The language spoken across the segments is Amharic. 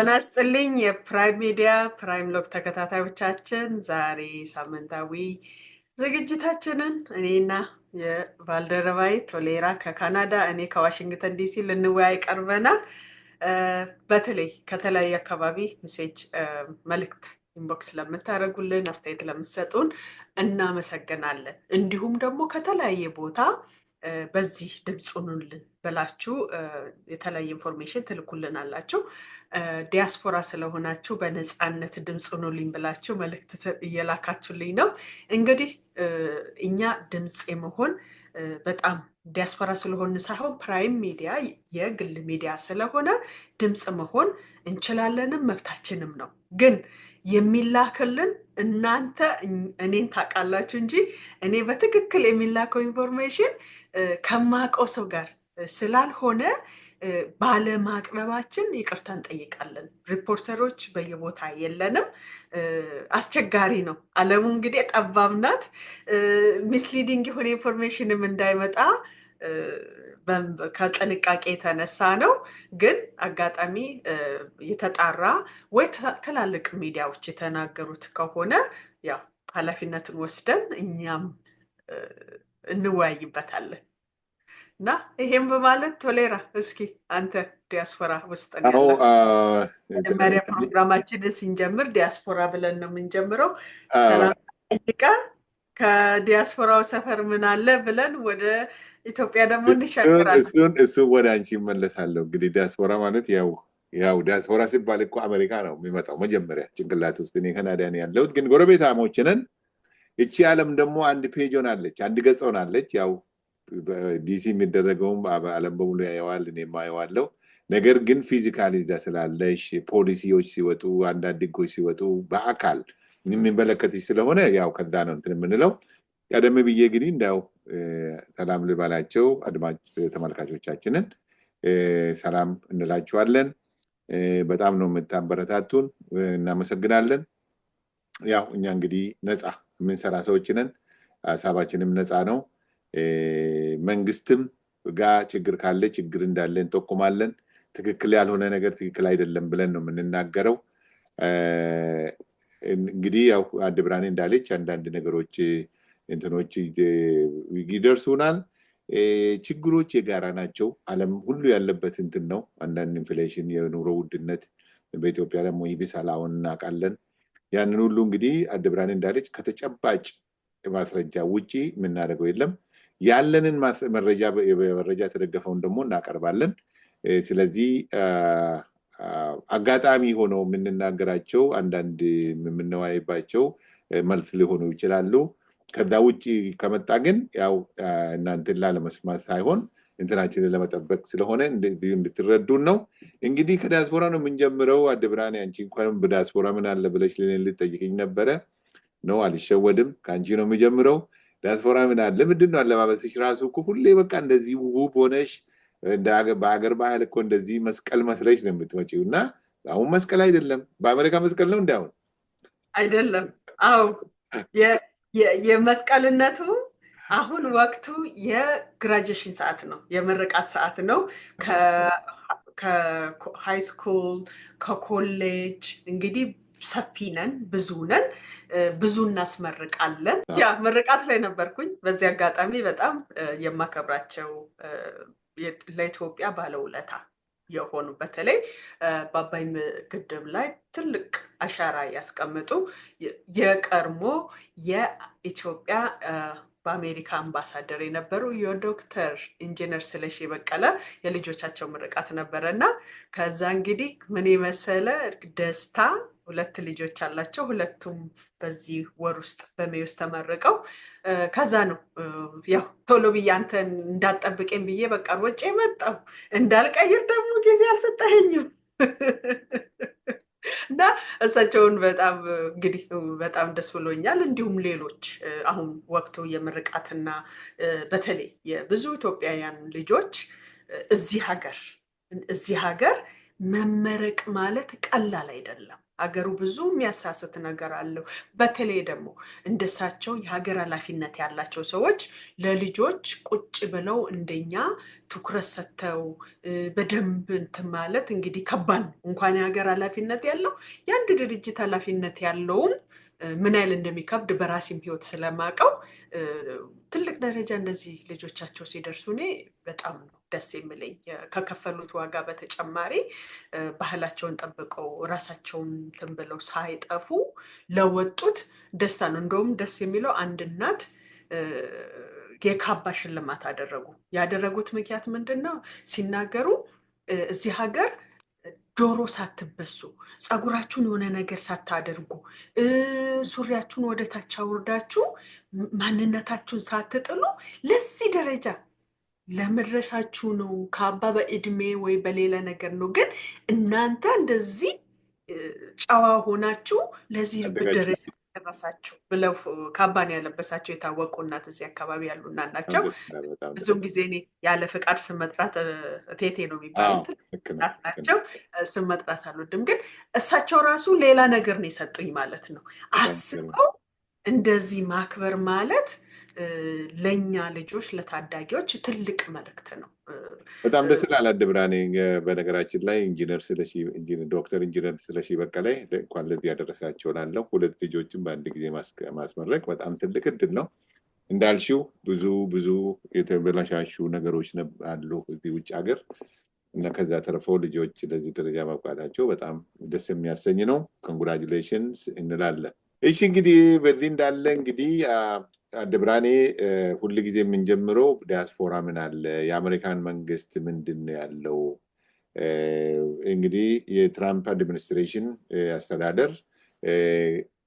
ጤና ይስጥልኝ የፕራይም ሚዲያ ፕራይም ሎክ ተከታታዮቻችን፣ ዛሬ ሳምንታዊ ዝግጅታችንን እኔና የባልደረባይ ቶሌራ ከካናዳ እኔ ከዋሽንግተን ዲሲ ልንወያይ ቀርበናል። በተለይ ከተለያየ አካባቢ ሜሴጅ መልእክት ኢንቦክስ ለምታደርጉልን አስተያየት ለምትሰጡን እናመሰግናለን። እንዲሁም ደግሞ ከተለያየ ቦታ በዚህ ድምፅ ሁኑልን ብላችሁ የተለያየ ኢንፎርሜሽን ትልኩልን አላችሁ። ዲያስፖራ ስለሆናችሁ በነፃነት ድምፅ ሁኑልኝ ብላችሁ መልእክት እየላካችሁልኝ ነው። እንግዲህ እኛ ድምፅ የመሆን በጣም ዲያስፖራ ስለሆን ሳይሆን ፕራይም ሚዲያ የግል ሚዲያ ስለሆነ ድምፅ መሆን እንችላለንም መብታችንም ነው። ግን የሚላክልን እናንተ እኔን ታውቃላችሁ እንጂ እኔ በትክክል የሚላከው ኢንፎርሜሽን ከማውቀው ሰው ጋር ስላልሆነ ባለማቅረባችን ይቅርታ እንጠይቃለን። ሪፖርተሮች በየቦታ የለንም። አስቸጋሪ ነው። ዓለሙ እንግዲህ ጠባብ ናት። ሚስሊዲንግ የሆነ ኢንፎርሜሽንም እንዳይመጣ ከጥንቃቄ የተነሳ ነው። ግን አጋጣሚ የተጣራ ወይ ትላልቅ ሚዲያዎች የተናገሩት ከሆነ ያው ኃላፊነትን ወስደን እኛም እንወያይበታለን እና ይሄም በማለት ቶሌራ እስኪ አንተ ዲያስፖራ ውስጥ መጀመሪያ ፕሮግራማችንን ስንጀምር ዲያስፖራ ብለን ነው የምንጀምረው። ሰላም ጠይቀ ከዲያስፖራው ሰፈር ምን አለ ብለን ወደ ኢትዮጵያ ደግሞ እንሻገራለን። እሱ ወደ አንቺ ይመለሳለሁ። እንግዲህ ዲያስፖራ ማለት ያው ዲያስፖራ ሲባል እኮ አሜሪካ ነው የሚመጣው መጀመሪያ ጭንቅላት ውስጥ። እኔ ካናዳ ነው ያለሁት፣ ግን ጎረቤታሞች ነን። እቺ ዓለም ደግሞ አንድ ፔጅ ሆናለች፣ አንድ ገጽ ሆናለች። ያው ዲሲ የሚደረገውም ዓለም በሙሉ ያየዋል፣ እኔም አየዋለሁ። ነገር ግን ፊዚካሊ እዛ ስላለሽ ፖሊሲዎች ሲወጡ፣ አንዳንድ ህጎች ሲወጡ በአካል የሚመለከትሽ ስለሆነ ያው ከዛ ነው እንትን የምንለው። ቀደም ብዬ እንግዲህ እንዳው ሰላም ልባላቸው አድማጭ ተመልካቾቻችንን ሰላም እንላችኋለን። በጣም ነው የምታበረታቱን፣ እናመሰግናለን። ያው እኛ እንግዲህ ነፃ የምንሰራ ሰዎች ነን፣ ሀሳባችንም ነፃ ነው። መንግስትም ጋር ችግር ካለ ችግር እንዳለ እንጠቁማለን። ትክክል ያልሆነ ነገር ትክክል አይደለም ብለን ነው የምንናገረው። እንግዲህ ያው አንድ ብርሃኔ እንዳለች አንዳንድ ነገሮች እንትኖች ይደርሱናል። ችግሮች የጋራ ናቸው። ዓለም ሁሉ ያለበት እንትን ነው። አንዳንድ ኢንፍሌሽን፣ የኑሮ ውድነት በኢትዮጵያ ደግሞ ይብሳል፣ አሁን እናውቃለን። ያንን ሁሉ እንግዲህ አንድ ብርሃኔ እንዳለች ከተጨባጭ ማስረጃ ውጪ የምናደርገው የለም። ያለንን መረጃ የተደገፈውን ደግሞ እናቀርባለን። ስለዚህ አጋጣሚ ሆነው የምንናገራቸው አንዳንድ የምንወያይባቸው መልስ ሊሆኑ ይችላሉ። ከዛ ውጭ ከመጣ ግን ያው እናንተን ላለመስማት ሳይሆን እንትናችንን ለመጠበቅ ስለሆነ እንድትረዱን ነው። እንግዲህ ከዲያስፖራ ነው የምንጀምረው። አደ ብርሃኔ አንቺ እንኳንም በዲያስፖራ ምን አለ ብለሽ ልጠይቅኝ ነበረ። ነው አልሸወድም፣ ከአንቺ ነው የሚጀምረው። ዲያስፖራ ምን አለ? ምንድን ነው አለባበስሽ ራሱ እኮ ሁሌ በቃ እንደዚህ ውብ ሆነሽ በሀገር ባህል እኮ እንደዚህ መስቀል መስለሽ ነው የምትመጪው። እና አሁን መስቀል አይደለም፣ በአሜሪካ መስቀል ነው እንዳሁን አይደለም። አዎ የመስቀልነቱ አሁን ወቅቱ የግራጁዌሽን ሰዓት ነው፣ የምርቃት ሰዓት ነው። ከሃይ ስኩል ከኮሌጅ እንግዲህ ሰፊ ነን፣ ብዙ ነን፣ ብዙ እናስመርቃለን። ያ ምርቃት ላይ ነበርኩኝ። በዚህ አጋጣሚ በጣም የማከብራቸው ለኢትዮጵያ ባለውለታ የሆኑ በተለይ በአባይ ግድብ ላይ ትልቅ አሻራ ያስቀምጡ የቀድሞ የኢትዮጵያ በአሜሪካ አምባሳደር የነበሩ የዶክተር ኢንጂነር ስለሺ በቀለ የልጆቻቸው ምርቃት ነበረ እና ከዛ እንግዲህ ምን የመሰለ ደስታ። 2 ልጆች አላቸው። ሁለቱም በዚህ ወር ውስጥ በሜይ ውስጥ ተመርቀው ከዛ ነው ያው ቶሎ ብዬ አንተን እንዳትጠብቀኝ ብዬ በቃ ወጪ መጣሁ። እንዳልቀይር ደግሞ ጊዜ አልሰጠኸኝም እና እሳቸውን በጣም እንግዲህ በጣም ደስ ብሎኛል። እንዲሁም ሌሎች አሁን ወቅቱ የምርቃትና በተለይ የብዙ ኢትዮጵያውያን ልጆች እዚህ ሀገር መመረቅ ማለት ቀላል አይደለም። አገሩ ብዙ የሚያሳስት ነገር አለው። በተለይ ደግሞ እንደሳቸው የሀገር ኃላፊነት ያላቸው ሰዎች ለልጆች ቁጭ ብለው እንደኛ ትኩረት ሰጥተው በደንብ እንትን ማለት እንግዲህ ከባድ ነው። እንኳን የሀገር ኃላፊነት ያለው የአንድ ድርጅት ኃላፊነት ያለውም ምን ያህል እንደሚከብድ በራሴም ህይወት ስለማውቀው ትልቅ ደረጃ እንደዚህ ልጆቻቸው ሲደርሱ እኔ በጣም ነው ደስ የሚለኝ። ከከፈሉት ዋጋ በተጨማሪ ባህላቸውን ጠብቀው ራሳቸውን እንትን ብለው ሳይጠፉ ለወጡት ደስታ ነው። እንደውም ደስ የሚለው አንድ እናት የካባ ሽልማት አደረጉ። ያደረጉት ምክንያት ምንድን ነው ሲናገሩ እዚህ ሀገር ዶሮ ሳትበሱ ፀጉራችሁን የሆነ ነገር ሳታደርጉ ሱሪያችሁን ወደ ታች አውርዳችሁ ማንነታችሁን ሳትጥሉ ለዚህ ደረጃ ለመድረሳችሁ ነው። ካባ በእድሜ ወይ በሌላ ነገር ነው፣ ግን እናንተ እንደዚህ ጨዋ ሆናችሁ ለዚህ ደረጃ ደረሳችሁ ብለው ካባን ያለበሳቸው የታወቁ እናት እዚህ አካባቢ ያሉ እናት ናቸው። ብዙም ጊዜ እኔ ያለ ፍቃድ ስም መጥራት ቴቴ ነው የሚባሉት እናት ናቸው። ስም መጥራት አልወድም፣ ግን እሳቸው ራሱ ሌላ ነገር ነው የሰጡኝ ማለት ነው። አስበው እንደዚህ ማክበር ማለት ለእኛ ልጆች ለታዳጊዎች ትልቅ መልእክት ነው። በጣም ደስ ይላል። ብርሃኔ በነገራችን ላይ ዶክተር ኢንጂነር ስለሺ በቀለ እንኳን ለዚህ ያደረሳቸው ላለው 2 ልጆችን በአንድ ጊዜ ማስመረቅ በጣም ትልቅ እድል ነው። እንዳልሽው ብዙ የተበላሻሹ ነገሮች አሉ እዚህ ውጭ ሀገር እና ከዛ ተርፈው ልጆች ለዚህ ደረጃ ማብቃታቸው በጣም ደስ የሚያሰኝ ነው። ኮንግራቹሌሽንስ እንላለን። እሺ እንግዲህ በዚህ እንዳለ እንግዲህ ብርሃኔ ሁል ጊዜ የምንጀምረው ዲያስፖራ ምን አለ፣ የአሜሪካን መንግስት ምንድን ነው ያለው? እንግዲህ የትራምፕ አድሚኒስትሬሽን አስተዳደር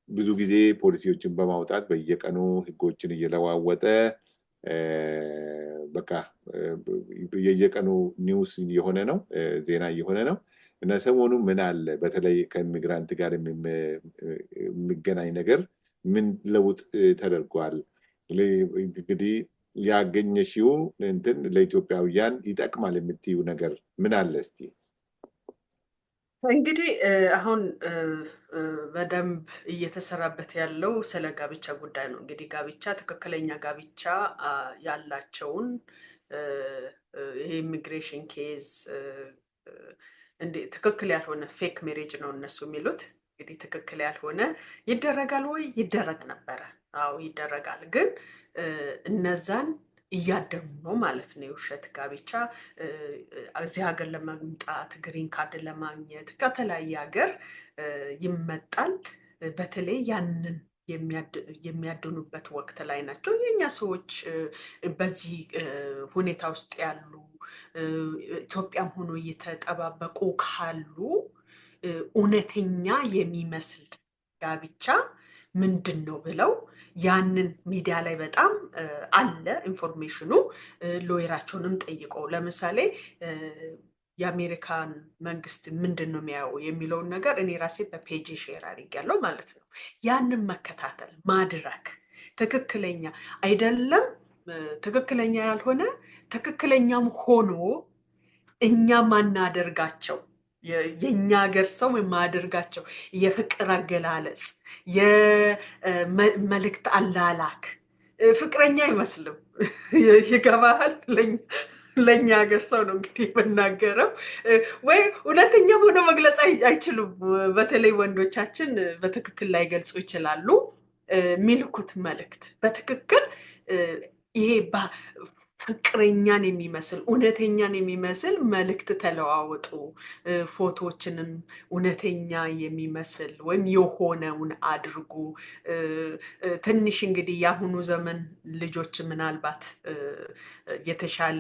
ብዙ ጊዜ ፖሊሲዎችን በማውጣት በየቀኑ ህጎችን እየለዋወጠ በቃ የየቀኑ ኒውስ እየሆነ ነው፣ ዜና እየሆነ ነው። እና ሰሞኑ ምን አለ በተለይ ከኢሚግራንት ጋር የሚገናኝ ነገር ምን ለውጥ ተደርጓል? እንግዲህ ያገኘሽው እንትን ለኢትዮጵያውያን ይጠቅማል የምትዩ ነገር ምን አለ እስቲ? እንግዲህ አሁን በደንብ እየተሰራበት ያለው ስለ ጋብቻ ጉዳይ ነው። እንግዲህ ጋብቻ ትክክለኛ ጋብቻ ያላቸውን ይሄ ኢሚግሬሽን ኬዝ ትክክል ያልሆነ ፌክ ሜሬጅ ነው እነሱ የሚሉት። እንግዲህ ትክክል ያልሆነ ይደረጋል ወይ? ይደረግ ነበረ። አዎ ይደረጋል። ግን እነዛን እያደሙ ነው ማለት ነው። የውሸት ጋብቻ እዚህ ሀገር ለመምጣት ግሪን ካርድ ለማግኘት ከተለያየ ሀገር ይመጣል። በተለይ ያንን የሚያድኑበት ወቅት ላይ ናቸው። የኛ ሰዎች በዚህ ሁኔታ ውስጥ ያሉ ኢትዮጵያም ሆኖ እየተጠባበቁ ካሉ እውነተኛ የሚመስል ጋብቻ ምንድን ነው ብለው ያንን ሚዲያ ላይ በጣም አለ ኢንፎርሜሽኑ። ሎየራቸውንም ጠይቀው ለምሳሌ የአሜሪካን መንግስት ምንድን ነው የሚያየው የሚለውን ነገር እኔ ራሴ በፔጅ ሼር አድርጌያለሁ ማለት ነው። ያንን መከታተል ማድረግ ትክክለኛ አይደለም፣ ትክክለኛ ያልሆነ ትክክለኛም ሆኖ እኛ ማናደርጋቸው የኛ ሀገር ሰው የማያደርጋቸው የፍቅር አገላለጽ፣ የመልእክት አላላክ ፍቅረኛ አይመስልም። ይገባሃል? ለእኛ ሀገር ሰው ነው እንግዲህ የምናገረው። ወይ እውነተኛ ሆኖ መግለጽ አይችሉም። በተለይ ወንዶቻችን በትክክል ላይገልጹ ይችላሉ። የሚልኩት መልእክት በትክክል ይሄ ፍቅረኛን የሚመስል እውነተኛን የሚመስል መልእክት ተለዋወጡ። ፎቶዎችንም እውነተኛ የሚመስል ወይም የሆነውን አድርጉ። ትንሽ እንግዲህ የአሁኑ ዘመን ልጆች ምናልባት የተሻለ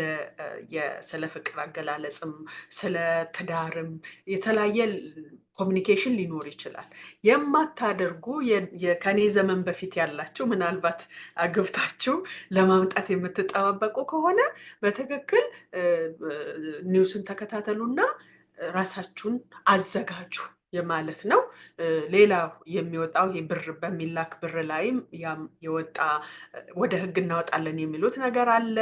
ስለ ፍቅር አገላለጽም ስለ ትዳርም የተለያየ ኮሚኒኬሽን ሊኖር ይችላል። የማታደርጉ ከኔ ዘመን በፊት ያላችሁ ምናልባት አግብታችሁ ለማምጣት የምትጠባበቁ ከሆነ በትክክል ኒውስን ተከታተሉና ራሳችሁን አዘጋጁ የማለት ነው። ሌላ የሚወጣው ይሄ ብር በሚላክ ብር ላይም የወጣ ወደ ሕግ እናወጣለን የሚሉት ነገር አለ።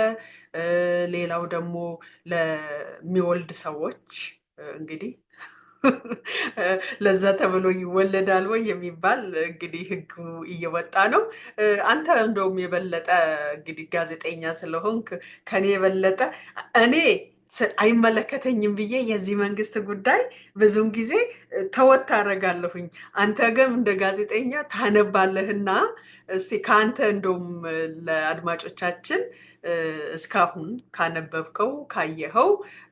ሌላው ደግሞ ለሚወልድ ሰዎች እንግዲህ ለዛ ተብሎ ይወለዳል ወይ የሚባል እንግዲህ ህጉ እየወጣ ነው። አንተ እንደውም የበለጠ እንግዲህ ጋዜጠኛ ስለሆንክ ከኔ የበለጠ እኔ አይመለከተኝም ብዬ የዚህ መንግስት ጉዳይ ብዙውን ጊዜ ተወት አደርጋለሁኝ። አንተ ግን እንደ ጋዜጠኛ ታነባለህና እስቲ ከአንተ እንደውም ለአድማጮቻችን እስካሁን ካነበብከው ካየኸው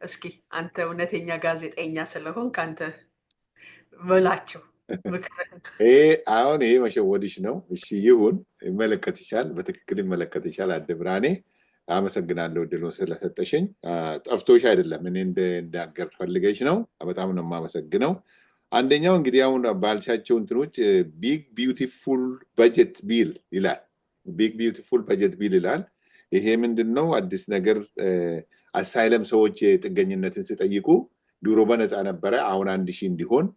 እስኪ አንተ እውነተኛ ጋዜጠኛ ስለሆን ከአንተ በላቸው ምክርህን። አሁን ይሄ መሸወድሽ ነው። እሺ ይሁን፣ ይመለከትሻል፣ በትክክል ይመለከትሻል። አደ ብርሃኔ አመሰግናለሁ እድሉን ስለሰጠሽኝ። ጠፍቶሽ አይደለም፣ እኔ እንዳገር ፈልገሽ ነው። በጣም ነው የማመሰግነው። አንደኛው እንግዲህ አሁን ባልሻቸው እንትኖች ቢግ ቢዩቲፉል በጀት ቢል ይላል። ቢግ ቢዩቲፉል በጀት ቢል ይላል። ይሄ ምንድን ነው? አዲስ ነገር አሳይለም ሰዎች የጥገኝነትን ሲጠይቁ ድሮ በነፃ ነበረ፣ አሁን 1000 እንዲሆን።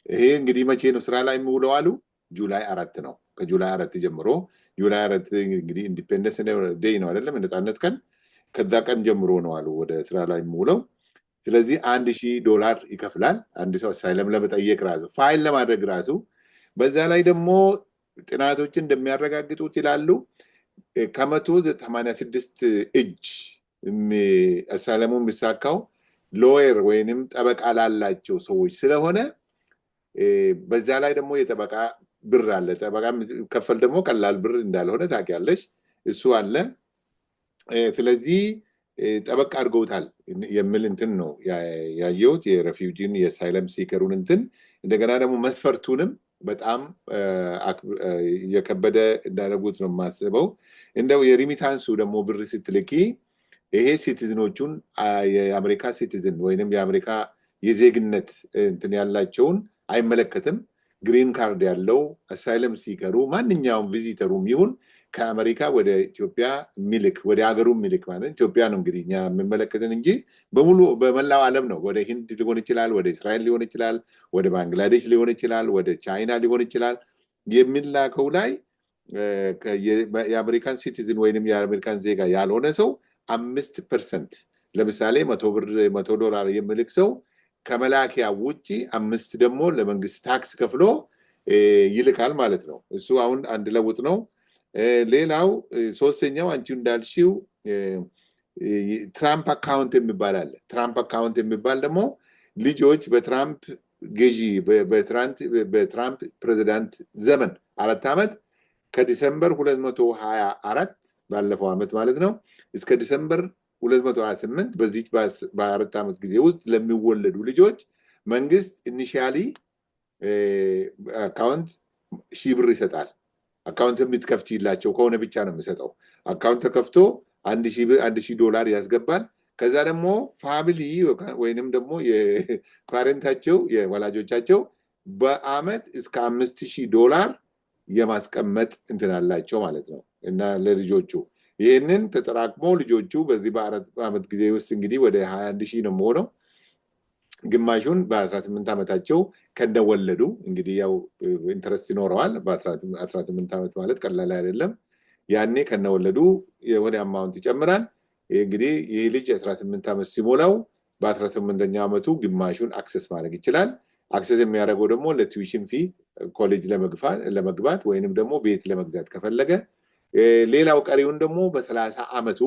ይሄ እንግዲህ መቼ ነው ስራ ላይ የሚውለው አሉ? ጁላይ 4 ነው። ከጁላይ 4 ጀምሮ ጁላይ 4 እንግዲህ ኢንዲፔንደንስ ዴይ ነው አይደለም? ነፃነት ቀን። ከዛ ቀን ጀምሮ ነው አሉ ወደ ስራ ላይ የሚውለው። ስለዚህ $1000 ይከፍላል አንድ ሰው አሳይለም ለመጠየቅ ራሱ ፋይል ለማድረግ ራሱ። በዛ ላይ ደግሞ ጥናቶችን እንደሚያረጋግጡት ይላሉ ከ186 እጅ አሳይለሙ የሚሳካው ሎየር ወይንም ጠበቃ ላላቸው ሰዎች ስለሆነ በዛ ላይ ደግሞ የጠበቃ ብር አለ። ጠበቃ ከፈል ደግሞ ቀላል ብር እንዳልሆነ ታውቂያለሽ። እሱ አለ። ስለዚህ ጠበቃ አድርገውታል የሚል እንትን ነው ያየሁት፣ የሬፊውጂን የአሳይለም ሲከሩን እንትን። እንደገና ደግሞ መስፈርቱንም በጣም እየከበደ እንዳደረጉት ነው የማስበው። እንደው የሪሚታንሱ ደግሞ ብር ስትልኪ ይሄ ሲቲዝኖቹን የአሜሪካ ሲቲዝን ወይንም የአሜሪካ የዜግነት እንትን ያላቸውን አይመለከትም። ግሪን ካርድ ያለው አሳይለም ሲከሩ ማንኛውም ቪዚተሩም ይሁን ከአሜሪካ ወደ ኢትዮጵያ ሚልክ ወደ ሀገሩ ሚልክ ማለት ኢትዮጵያ ነው እንግዲህ እኛ የምንመለከትን እንጂ በሙሉ በመላው ዓለም ነው። ወደ ሂንድ ሊሆን ይችላል፣ ወደ እስራኤል ሊሆን ይችላል፣ ወደ ባንግላዴሽ ሊሆን ይችላል፣ ወደ ቻይና ሊሆን ይችላል። የሚላከው ላይ የአሜሪካን ሲቲዝን ወይንም የአሜሪካን ዜጋ ያልሆነ ሰው 5% ለምሳሌ $100 የሚልክ ሰው ከመላኪያ ውጪ 5 ደግሞ ለመንግስት ታክስ ከፍሎ ይልካል ማለት ነው። እሱ አሁን አንድ ለውጥ ነው። ሌላው ሶስተኛው አንቺ እንዳልሽው ትራምፕ አካውንት የሚባል አለ። ትራምፕ አካውንት የሚባል ደግሞ ልጆች በትራምፕ ገዢ በትራምፕ ፕሬዚዳንት ዘመን 4 ዓመት ከዲሰምበር 224 ባለፈው ዓመት ማለት ነው እስከ ዲሰምበር 228 በዚህ በ4 ዓመት ጊዜ ውስጥ ለሚወለዱ ልጆች መንግስት ኢኒሺያሊ አካውንት $1000 ይሰጣል። አካውንት የምትከፍቺላቸው ከሆነ ብቻ ነው የሚሰጠው። አካውንት ተከፍቶ $1000 ያስገባል። ከዛ ደግሞ ፋሚሊ ወይንም ደግሞ የፓረንታቸው የወላጆቻቸው በአመት እስከ $5000 የማስቀመጥ እንትን አላቸው ማለት ነው። እና ለልጆቹ ይህንን ተጠራቅሞ ልጆቹ በዚህ በ4 ዓመት ጊዜ ውስጥ እንግዲህ ወደ 21000 ነው የሚሆነው። ግማሹን በ18 ዓመታቸው ከነወለዱ እንግዲህ ያው ኢንተረስት ይኖረዋል። በ18 ዓመት ማለት ቀላል አይደለም። ያኔ ከነወለዱ የሆነ አማውንት ይጨምራል። እንግዲህ ይህ ልጅ 18 ዓመት ሲሞላው በ18ኛ ዓመቱ ግማሹን አክሰስ ማድረግ ይችላል። አክሰስ የሚያደርገው ደግሞ ለቲዩሽን ፊ ኮሌጅ ለመግባት ወይንም ደግሞ ቤት ለመግዛት ከፈለገ፣ ሌላው ቀሪውን ደግሞ በ30 ዓመቱ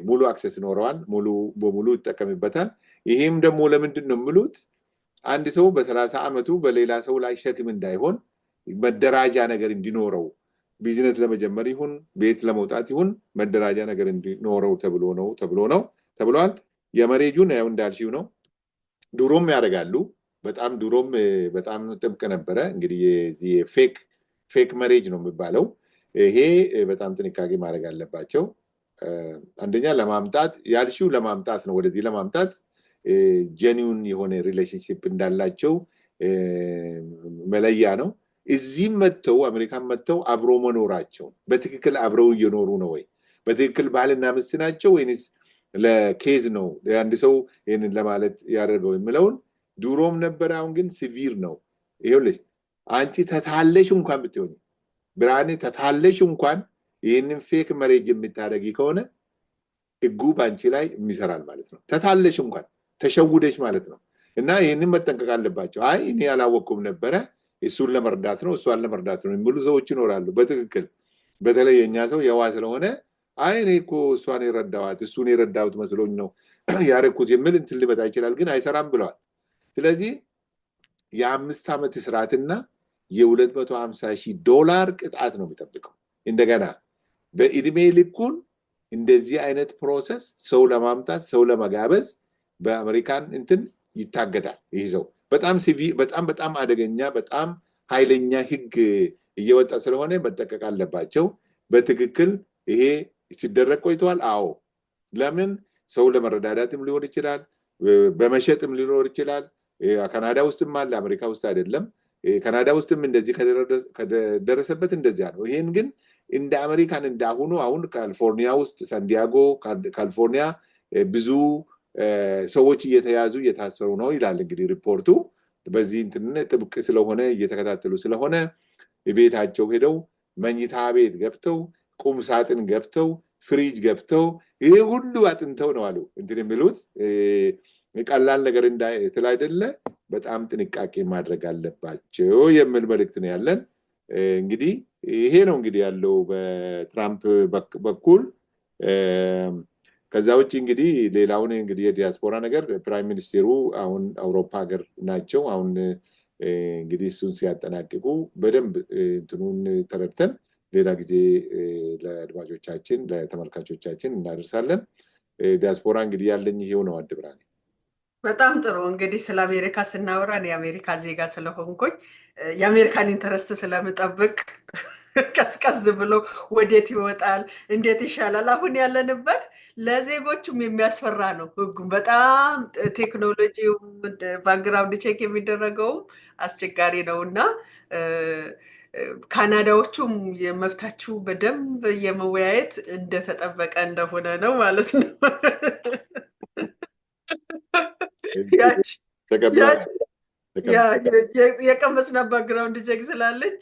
ሙሉ አክሰስ ይኖረዋል። ሙሉ በሙሉ ይጠቀምበታል። ይሄም ደግሞ ለምንድን ነው የሚሉት? አንድ ሰው በ30 ዓመቱ በሌላ ሰው ላይ ሸክም እንዳይሆን መደራጃ ነገር እንዲኖረው ቢዝነስ ለመጀመር ይሁን ቤት ለመውጣት ይሁን መደራጃ ነገር እንዲኖረው ተብሏል። የመሬጁን ያው እንዳልሽው ነው። ድሮም ያደርጋሉ። ድሮም በጣም ጥብቅ ነበረ። እንግዲህ የፌክ መሬጅ ነው የሚባለው። ይሄ በጣም ጥንቃቄ ማድረግ አለባቸው። አንደኛ ለማምጣት ያልሽው ለማምጣት ነው። ወደዚህ ለማምጣት ጀኒውን የሆነ ሪሌሽንሽፕ እንዳላቸው መለያ ነው። እዚህም መጥተው አሜሪካን መጥተው አብሮ መኖራቸው በትክክል አብረው እየኖሩ ነው ወይ? በትክክል ባልና ሚስት ናቸው ወይንስ ለኬዝ ነው አንድ ሰው ይህንን ለማለት ያደርገው የሚለውን ድሮም ነበር። አሁን ግን ሲቪር ነው። ይኸውልሽ አንቺ ተታለሽ እንኳን ብትሆኝ ብርሃኔ ተታለሽ እንኳን ይህንን ፌክ መሬጅ የምታደርጊ ከሆነ ህጉ በአንቺ ላይ የሚሰራል ማለት ነው። ተታለሽ እንኳን ተሸውደሽ ማለት ነው። እና ይህንን መጠንቀቅ አለባቸው። አይ እኔ ያላወቅኩም ነበረ እሱን ለመርዳት ነው እሷን ለመርዳት ነው የሚሉ ሰዎች ይኖራሉ። በትክክል በተለይ የኛ ሰው የዋ ስለሆነ አይ እኔ እኮ እሷን የረዳዋት እሱን የረዳሁት መስሎኝ ነው ያረኩት የሚል እንትን ሊመጣ ይችላል። ግን አይሰራም ብለዋል። ስለዚህ የ5 ዓመት እስራትና $250,000 ቅጣት ነው የሚጠብቀው። እንደገና በእድሜ ልኩን እንደዚህ አይነት ፕሮሰስ ሰው ለማምጣት ሰው ለመጋበዝ በአሜሪካን እንትን ይታገዳል። ይህ ሰው በጣም አደገኛ በጣም ኃይለኛ ህግ እየወጣ ስለሆነ መጠቀቅ አለባቸው። በትክክል ይሄ ሲደረግ ቆይቷል። አዎ ለምን ሰው ለመረዳዳትም ሊሆን ይችላል፣ በመሸጥም ሊኖር ይችላል። ካናዳ ውስጥም አለ፣ አሜሪካ ውስጥ አይደለም። ካናዳ ውስጥም እንደዚህ ከደረሰበት እንደዚያ ነው። ይሄን ግን እንደ አሜሪካን እንዳሁኑ አሁን ካሊፎርኒያ ውስጥ ሳንዲያጎ ካሊፎርኒያ ብዙ ሰዎች እየተያዙ እየታሰሩ ነው ይላል እንግዲህ ሪፖርቱ። በዚህ እንትን ጥብቅ ስለሆነ እየተከታተሉ ስለሆነ ቤታቸው ሄደው መኝታ ቤት ገብተው ቁም ሳጥን ገብተው ፍሪጅ ገብተው ይሄ ሁሉ አጥንተው ነው አሉ እንትን የሚሉት። ቀላል ነገር ስላይደለ በጣም ጥንቃቄ ማድረግ አለባቸው የሚል መልእክት ነው ያለን። እንግዲህ ይሄ ነው እንግዲህ ያለው በትራምፕ በኩል። ከዛ ውጭ እንግዲህ ሌላውን እንግዲህ የዲያስፖራ ነገር ፕራይም ሚኒስቴሩ አሁን አውሮፓ ሀገር ናቸው። አሁን እንግዲህ እሱን ሲያጠናቅቁ በደንብ እንትኑን ተረድተን ሌላ ጊዜ ለአድማጮቻችን ለተመልካቾቻችን እናደርሳለን። ዲያስፖራ እንግዲህ ያለኝ ይሄው ነው። አድብራኔ በጣም ጥሩ። እንግዲህ ስለ አሜሪካ ስናወራ የአሜሪካ ዜጋ ስለሆንኩኝ የአሜሪካን ኢንተረስት ስለምጠብቅ ቀዝቀዝ ብሎ ወዴት ይወጣል እንዴት ይሻላል። አሁን ያለንበት ለዜጎቹም የሚያስፈራ ነው። ህጉም በጣም ቴክኖሎጂው ባክግራውንድ ቼክ የሚደረገውም አስቸጋሪ ነው እና ካናዳዎቹም የመብታችሁ በደንብ የመወያየት እንደተጠበቀ እንደሆነ ነው ማለት ነው። የቀመስና ባክግራውንድ ቼክ ስላለች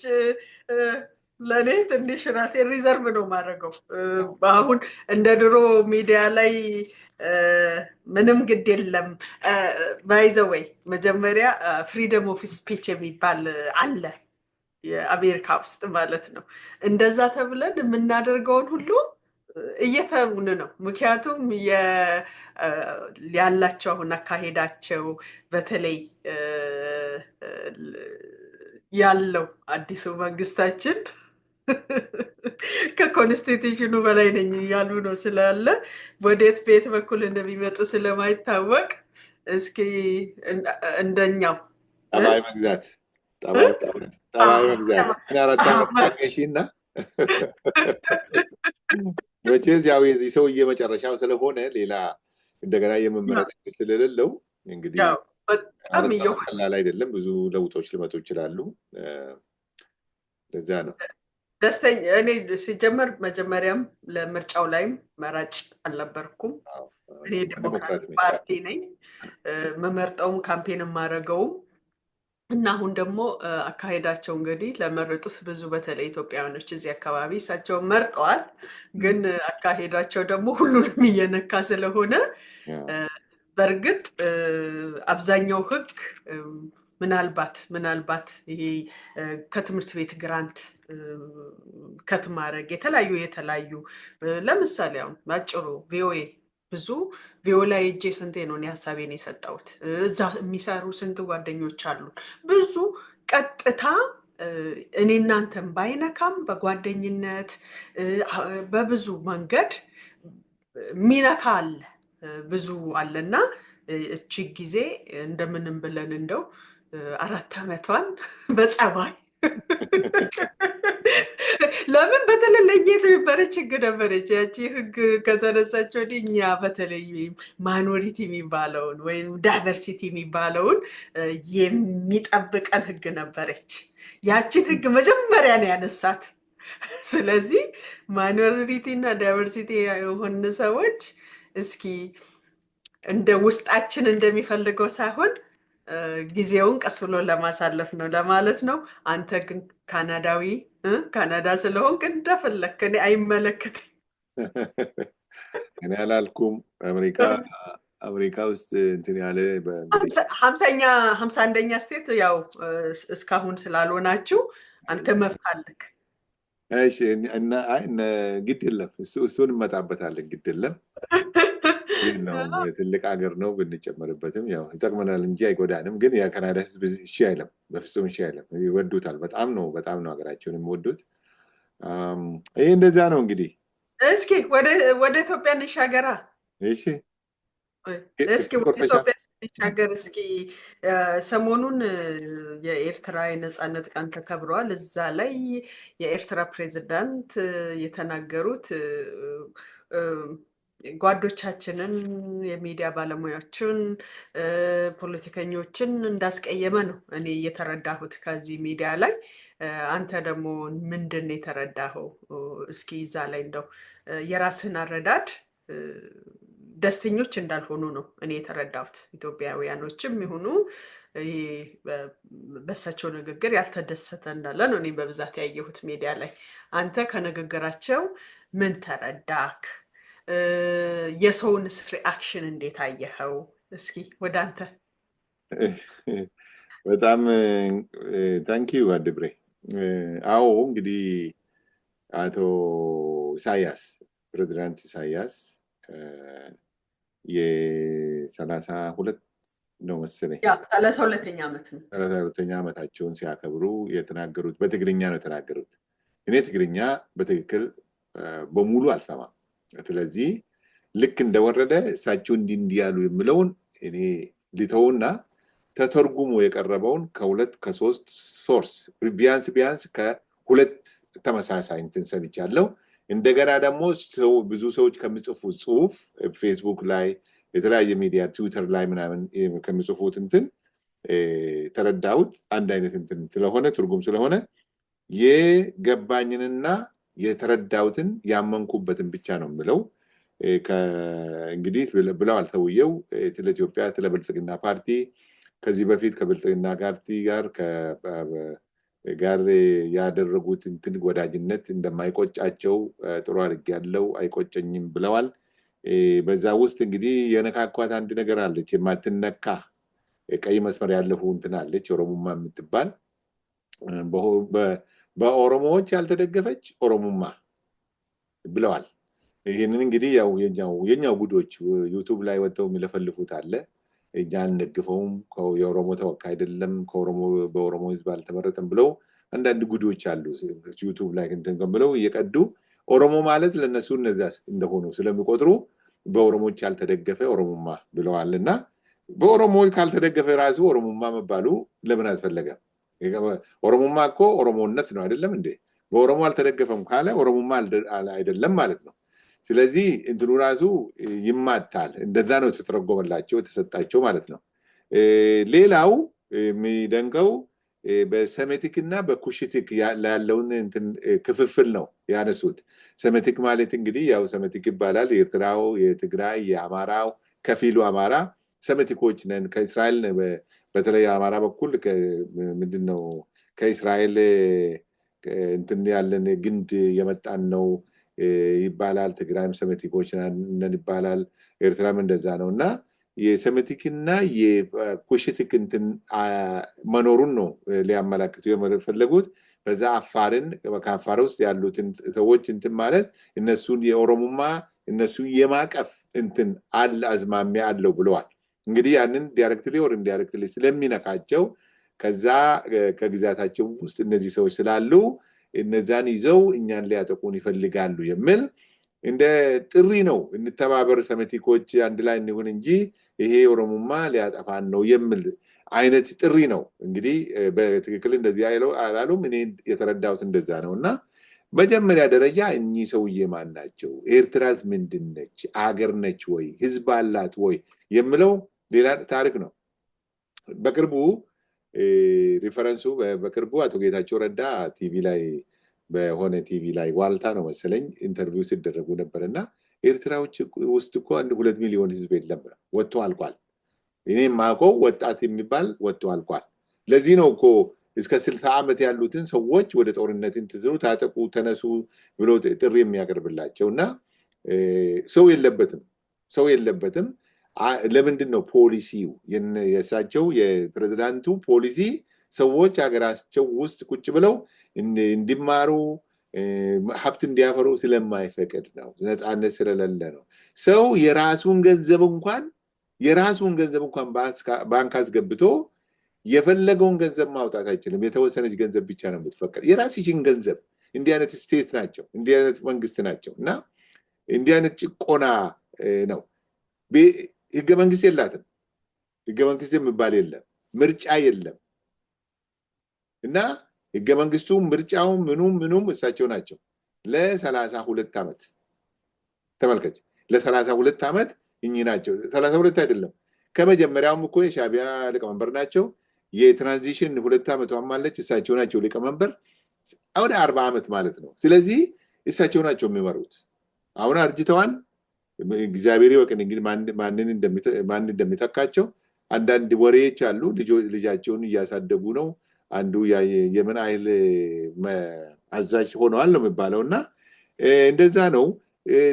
ለእኔ ትንሽ ራሴ ሪዘርቭ ነው ማድረገው። አሁን እንደ ድሮ ሚዲያ ላይ ምንም ግድ የለም ባይዘወይ መጀመሪያ ፍሪደም ኦፍ ስፒች የሚባል አለ የአሜሪካ ውስጥ ማለት ነው። እንደዛ ተብለን የምናደርገውን ሁሉ እየተውን ነው። ምክንያቱም ያላቸው አሁን አካሄዳቸው በተለይ ያለው አዲሱ መንግስታችን ከኮንስቲቱሽኑ በላይ ነኝ እያሉ ነው ስላለ ወዴት ቤት በኩል እንደሚመጡ ስለማይታወቅ እስኪ እንደኛው ጠባይ መግዛት ታገሺና መቼስ ያው የዚህ ሰውዬ መጨረሻው ስለሆነ ሌላ እንደገና የመመረጥ ስለሌለው እንግዲህ በጣም ቀላል አይደለም። ብዙ ለውጦች ሊመጡ ይችላሉ። ለዛ ነው ደስተኛ እኔ ሲጀመር መጀመሪያም ለምርጫው ላይም መራጭ አልነበርኩም። እኔ ዲሞክራቲክ ፓርቲ ነኝ መመርጠውም ካምፔን ማድረገውም እና አሁን ደግሞ አካሄዳቸው እንግዲህ ለመረጡት ብዙ በተለይ ኢትዮጵያውያኖች እዚህ አካባቢ እሳቸው መርጠዋል። ግን አካሄዳቸው ደግሞ ሁሉንም እየነካ ስለሆነ በእርግጥ አብዛኛው ህግ ምናልባት ይሄ ከትምህርት ቤት ግራንት ከትማረግ የተለያዩ ለምሳሌ አሁን ባጭሩ ቪኦኤ ላይ እጄ ስንቴ ነው እኔ ሀሳቤን የሰጠሁት። እዛ የሚሰሩ ስንት ጓደኞች አሉ። ብዙ ቀጥታ እኔ እናንተን ባይነካም በጓደኝነት በብዙ መንገድ ሚነካ አለ ብዙ አለና እቺ ጊዜ እንደምንም ብለን እንደው 4 ዓመቷን በጸባይ ለምን በተለይ ለየት የነበረች ህግ ነበረች። ያቺ ህግ ከተነሳች ወዲህ እኛ በተለይ ማይኖሪቲ የሚባለውን ወይም ዳይቨርሲቲ የሚባለውን የሚጠብቀን ህግ ነበረች። ያችን ህግ መጀመሪያ ነው ያነሳት። ስለዚህ ማይኖሪቲ እና ዳይቨርሲቲ የሆኑ ሰዎች እስኪ እንደ ውስጣችን እንደሚፈልገው ሳይሆን ጊዜውን ቀስ ብሎ ለማሳለፍ ነው ለማለት ነው። አንተ ግን ካናዳ ስለሆንክ እንደፈለክ እኔ አይመለከትም። እኔ አላልኩም። አሜሪካ አሜሪካ ውስጥ እንትን ያለ ሀምሳ አንደኛ ስቴት ያው እስካሁን ስላልሆናችሁ አንተ መብት አለክ። እሺ እና ግድ የለም እሱን እንመጣበታለን። ግድ የለም ነው ትልቅ ሀገር ነው። ብንጨመርበትም ያው ይጠቅመናል እንጂ አይጎዳንም። ግን የካናዳ ህዝብ እሺ አይለም፣ በፍጹም እሺ አይለም። ይወዱታል። በጣም ነው ሀገራቸውን የሚወዱት። ይሄ እንደዛ ነው እንግዲህ። እስኪ ወደ ኢትዮጵያ እንሻገራ። እሺ እስኪ ወደ ኢትዮጵያ ስንሻገር እስኪ ሰሞኑን የኤርትራ የነፃነት ቀን ተከብረዋል። እዛ ላይ የኤርትራ ፕሬዝዳንት የተናገሩት ጓዶቻችንን፣ የሚዲያ ባለሙያዎችን፣ ፖለቲከኞችን እንዳስቀየመ ነው እኔ የተረዳሁት ከዚህ ሚዲያ ላይ። አንተ ደግሞ ምንድን ነው የተረዳኸው? እስኪ እዛ ላይ እንደው የራስህን አረዳድ። ደስተኞች እንዳልሆኑ ነው እኔ የተረዳሁት። ኢትዮጵያውያኖችም ይሁኑ በሳቸው ንግግር ያልተደሰተ እንዳለ ነው እኔ በብዛት ያየሁት ሚዲያ ላይ። አንተ ከንግግራቸው ምን ተረዳክ? የሰውንስ ሪአክሽን እንዴት አየኸው? እስኪ ወደ አንተ። በጣም ታንኪዩ አድብሬ። አዎ እንግዲህ አቶ ኢሳያስ ፕሬዚዳንት ኢሳያስ የ32 ነው መሰለኝ 32ኛ ዓመት ነው 32ኛ ዓመታቸውን ሲያከብሩ የተናገሩት በትግርኛ ነው የተናገሩት። እኔ ትግርኛ በትክክል በሙሉ አልሰማም። ስለዚህ ልክ እንደወረደ እሳቸው እንዲህ ያሉ የሚለውን እኔ ሊተውና ተተርጉሞ የቀረበውን ከሁለት ከሶስት ሶርስ ቢያንስ ከሁለት ተመሳሳይ እንትን ሰምቻለሁ። እንደገና ደግሞ ብዙ ሰዎች ከሚጽፉት ጽሁፍ ፌስቡክ ላይ የተለያየ ሚዲያ ትዊተር ላይ ምናምን ከሚጽፉት እንትን ተረዳሁት። አንድ አይነት እንትን ስለሆነ ትርጉም ስለሆነ የገባኝንና የተረዳሁትን ያመንኩበትን ብቻ ነው የምለው። እንግዲህ ብለዋል ተውየው ስለ ኢትዮጵያ ስለ ብልጽግና ፓርቲ ከዚህ በፊት ከብልጽግና ጋር ያደረጉት እንትን ወዳጅነት እንደማይቆጫቸው ጥሩ አድርጌያለሁ፣ አይቆጨኝም ብለዋል። በዛ ውስጥ እንግዲህ የነካኳት አንድ ነገር አለች፣ የማትነካ ቀይ መስመር ያለፉ እንትን አለች፣ ኦሮሞማ የምትባል በኦሮሞዎች ያልተደገፈች ኦሮሞማ ብለዋል። ይህንን እንግዲህ ያው የኛው ጉዶች ዩቱብ ላይ ወጥተው የሚለፈልፉት አለ። እኛ አንደግፈውም፣ የኦሮሞ ተወካይ አይደለም፣ በኦሮሞ ህዝብ አልተመረጠም ብለው አንዳንድ ጉዶች አሉ ዩቱብ ላይ እንትን ብለው እየቀዱ ኦሮሞ ማለት ለነሱ እነዛ እንደሆኑ ስለሚቆጥሩ በኦሮሞዎች ያልተደገፈ ኦሮሞማ ብለዋል። እና በኦሮሞዎች ካልተደገፈ ራሱ ኦሮሞማ መባሉ ለምን አስፈለገ? ኦሮሞማ እኮ ኦሮሞነት ነው አይደለም እንዴ? በኦሮሞ አልተደገፈም ካለ ኦሮሞማ አይደለም ማለት ነው። ስለዚህ እንትኑ ራሱ ይማታል። እንደዛ ነው የተተረጎመላቸው የተሰጣቸው ማለት ነው። ሌላው የሚደንቀው በሰሜቲክ እና በኩሽቲክ ያለውን ክፍፍል ነው ያነሱት። ሰሜቲክ ማለት እንግዲህ ያው ሰሜቲክ ይባላል። የኤርትራው፣ የትግራይ፣ የአማራው ከፊሉ አማራ ሰሜቲኮች ነን። ከእስራኤል በተለይ አማራ በኩል ምንድነው ከእስራኤል እንትን ያለን ግንድ የመጣን ነው ይባላል። ትግራይም ሰሜቲኮች ነን ይባላል። ኤርትራም እንደዛ ነው። እና የሰሜቲክና የኩሽቲክ እንትን መኖሩን ነው ሊያመላክቱ የፈለጉት። በዛ አፋርን ከአፋር ውስጥ ያሉትን ሰዎች እንትን ማለት እነሱን የኦሮሞማ እነሱን የማቀፍ እንትን አዝማሚያ አለው ብለዋል። እንግዲህ ያንን ዳይሬክትሊ ኦር ኢንዳይሬክትሊ ስለሚነካቸው ከዛ ከግዛታቸው ውስጥ እነዚህ ሰዎች ስላሉ እነዛን ይዘው እኛን ሊያጠቁን ይፈልጋሉ የሚል እንደ ጥሪ ነው። እንተባበር ሰሜቲኮች አንድ ላይ እንሁን እንጂ ይሄ ኦሮሞማ ሊያጠፋን ነው የሚል አይነት ጥሪ ነው። እንግዲህ በትክክል እንደዚህ አላሉም። እኔ የተረዳሁት እንደዛ ነው። እና መጀመሪያ ደረጃ እኚህ ሰውዬ ማን ናቸው? ኤርትራስ ምንድን ነች? አገር ነች ወይ? ህዝብ አላት ወይ የሚለው ሌላ ታሪክ ነው። በቅርቡ ሪፈረንሱ በቅርቡ አቶ ጌታቸው ረዳ ቲቪ ላይ በሆነ ቲቪ ላይ ዋልታ ነው መሰለኝ ኢንተርቪው ሲደረጉ ነበር። እና ኤርትራዎች ውስጥ እኮ 2 ሚሊዮን ህዝብ የለም፣ ወጥቶ አልቋል። እኔ ማውቀው ወጣት የሚባል ወጥቶ አልቋል። ለዚህ ነው እኮ እስከ 60 ዓመት ያሉትን ሰዎች ወደ ጦርነት እንትዝሩ ታጠቁ ተነሱ ብሎ ጥሪ የሚያቀርብላቸው። እና ሰው የለበትም ለምንድን ነው ፖሊሲው የእሳቸው የፕሬዝዳንቱ ፖሊሲ ሰዎች ሀገራቸው ውስጥ ቁጭ ብለው እንዲማሩ ሀብት እንዲያፈሩ ስለማይፈቅድ ነው። ነፃነት ስለሌለ ነው። ሰው የራሱን ገንዘብ እንኳን ባንክ አስገብቶ የፈለገውን ገንዘብ ማውጣት አይችልም። የተወሰነች ገንዘብ ብቻ ነው የምትፈቀድ። የራስሽን ገንዘብ እንዲህ አይነት ስቴት ናቸው፣ እንዲህ አይነት መንግስት ናቸው እና እንዲህ አይነት ጭቆና ነው። ህገ መንግስት የላትም። ህገ መንግስት የሚባል የለም። ምርጫ የለም እና ህገ መንግስቱ ምርጫው ምኑም እሳቸው ናቸው። ለ32 ዓመት ተመልከች፣ ለ32 ዓመት እኚህ ናቸው። 32 አይደለም፣ ከመጀመሪያውም እኮ የሻዕቢያ ሊቀመንበር ናቸው። የትራንዚሽን 2 ዓመት አማለች፣ እሳቸው ናቸው ሊቀመንበር። ወደ 40 ዓመት ማለት ነው። ስለዚህ እሳቸው ናቸው የሚመሩት። አሁን አርጅተዋል። እግዚአብሔር ይወቅ እንግዲህ ማን እንደሚተካቸው። አንዳንድ ወሬዎች አሉ። ልጃቸውን እያሳደጉ ነው። አንዱ የምን ኃይል አዛዥ ሆነዋል ነው የሚባለው እና እንደዛ ነው።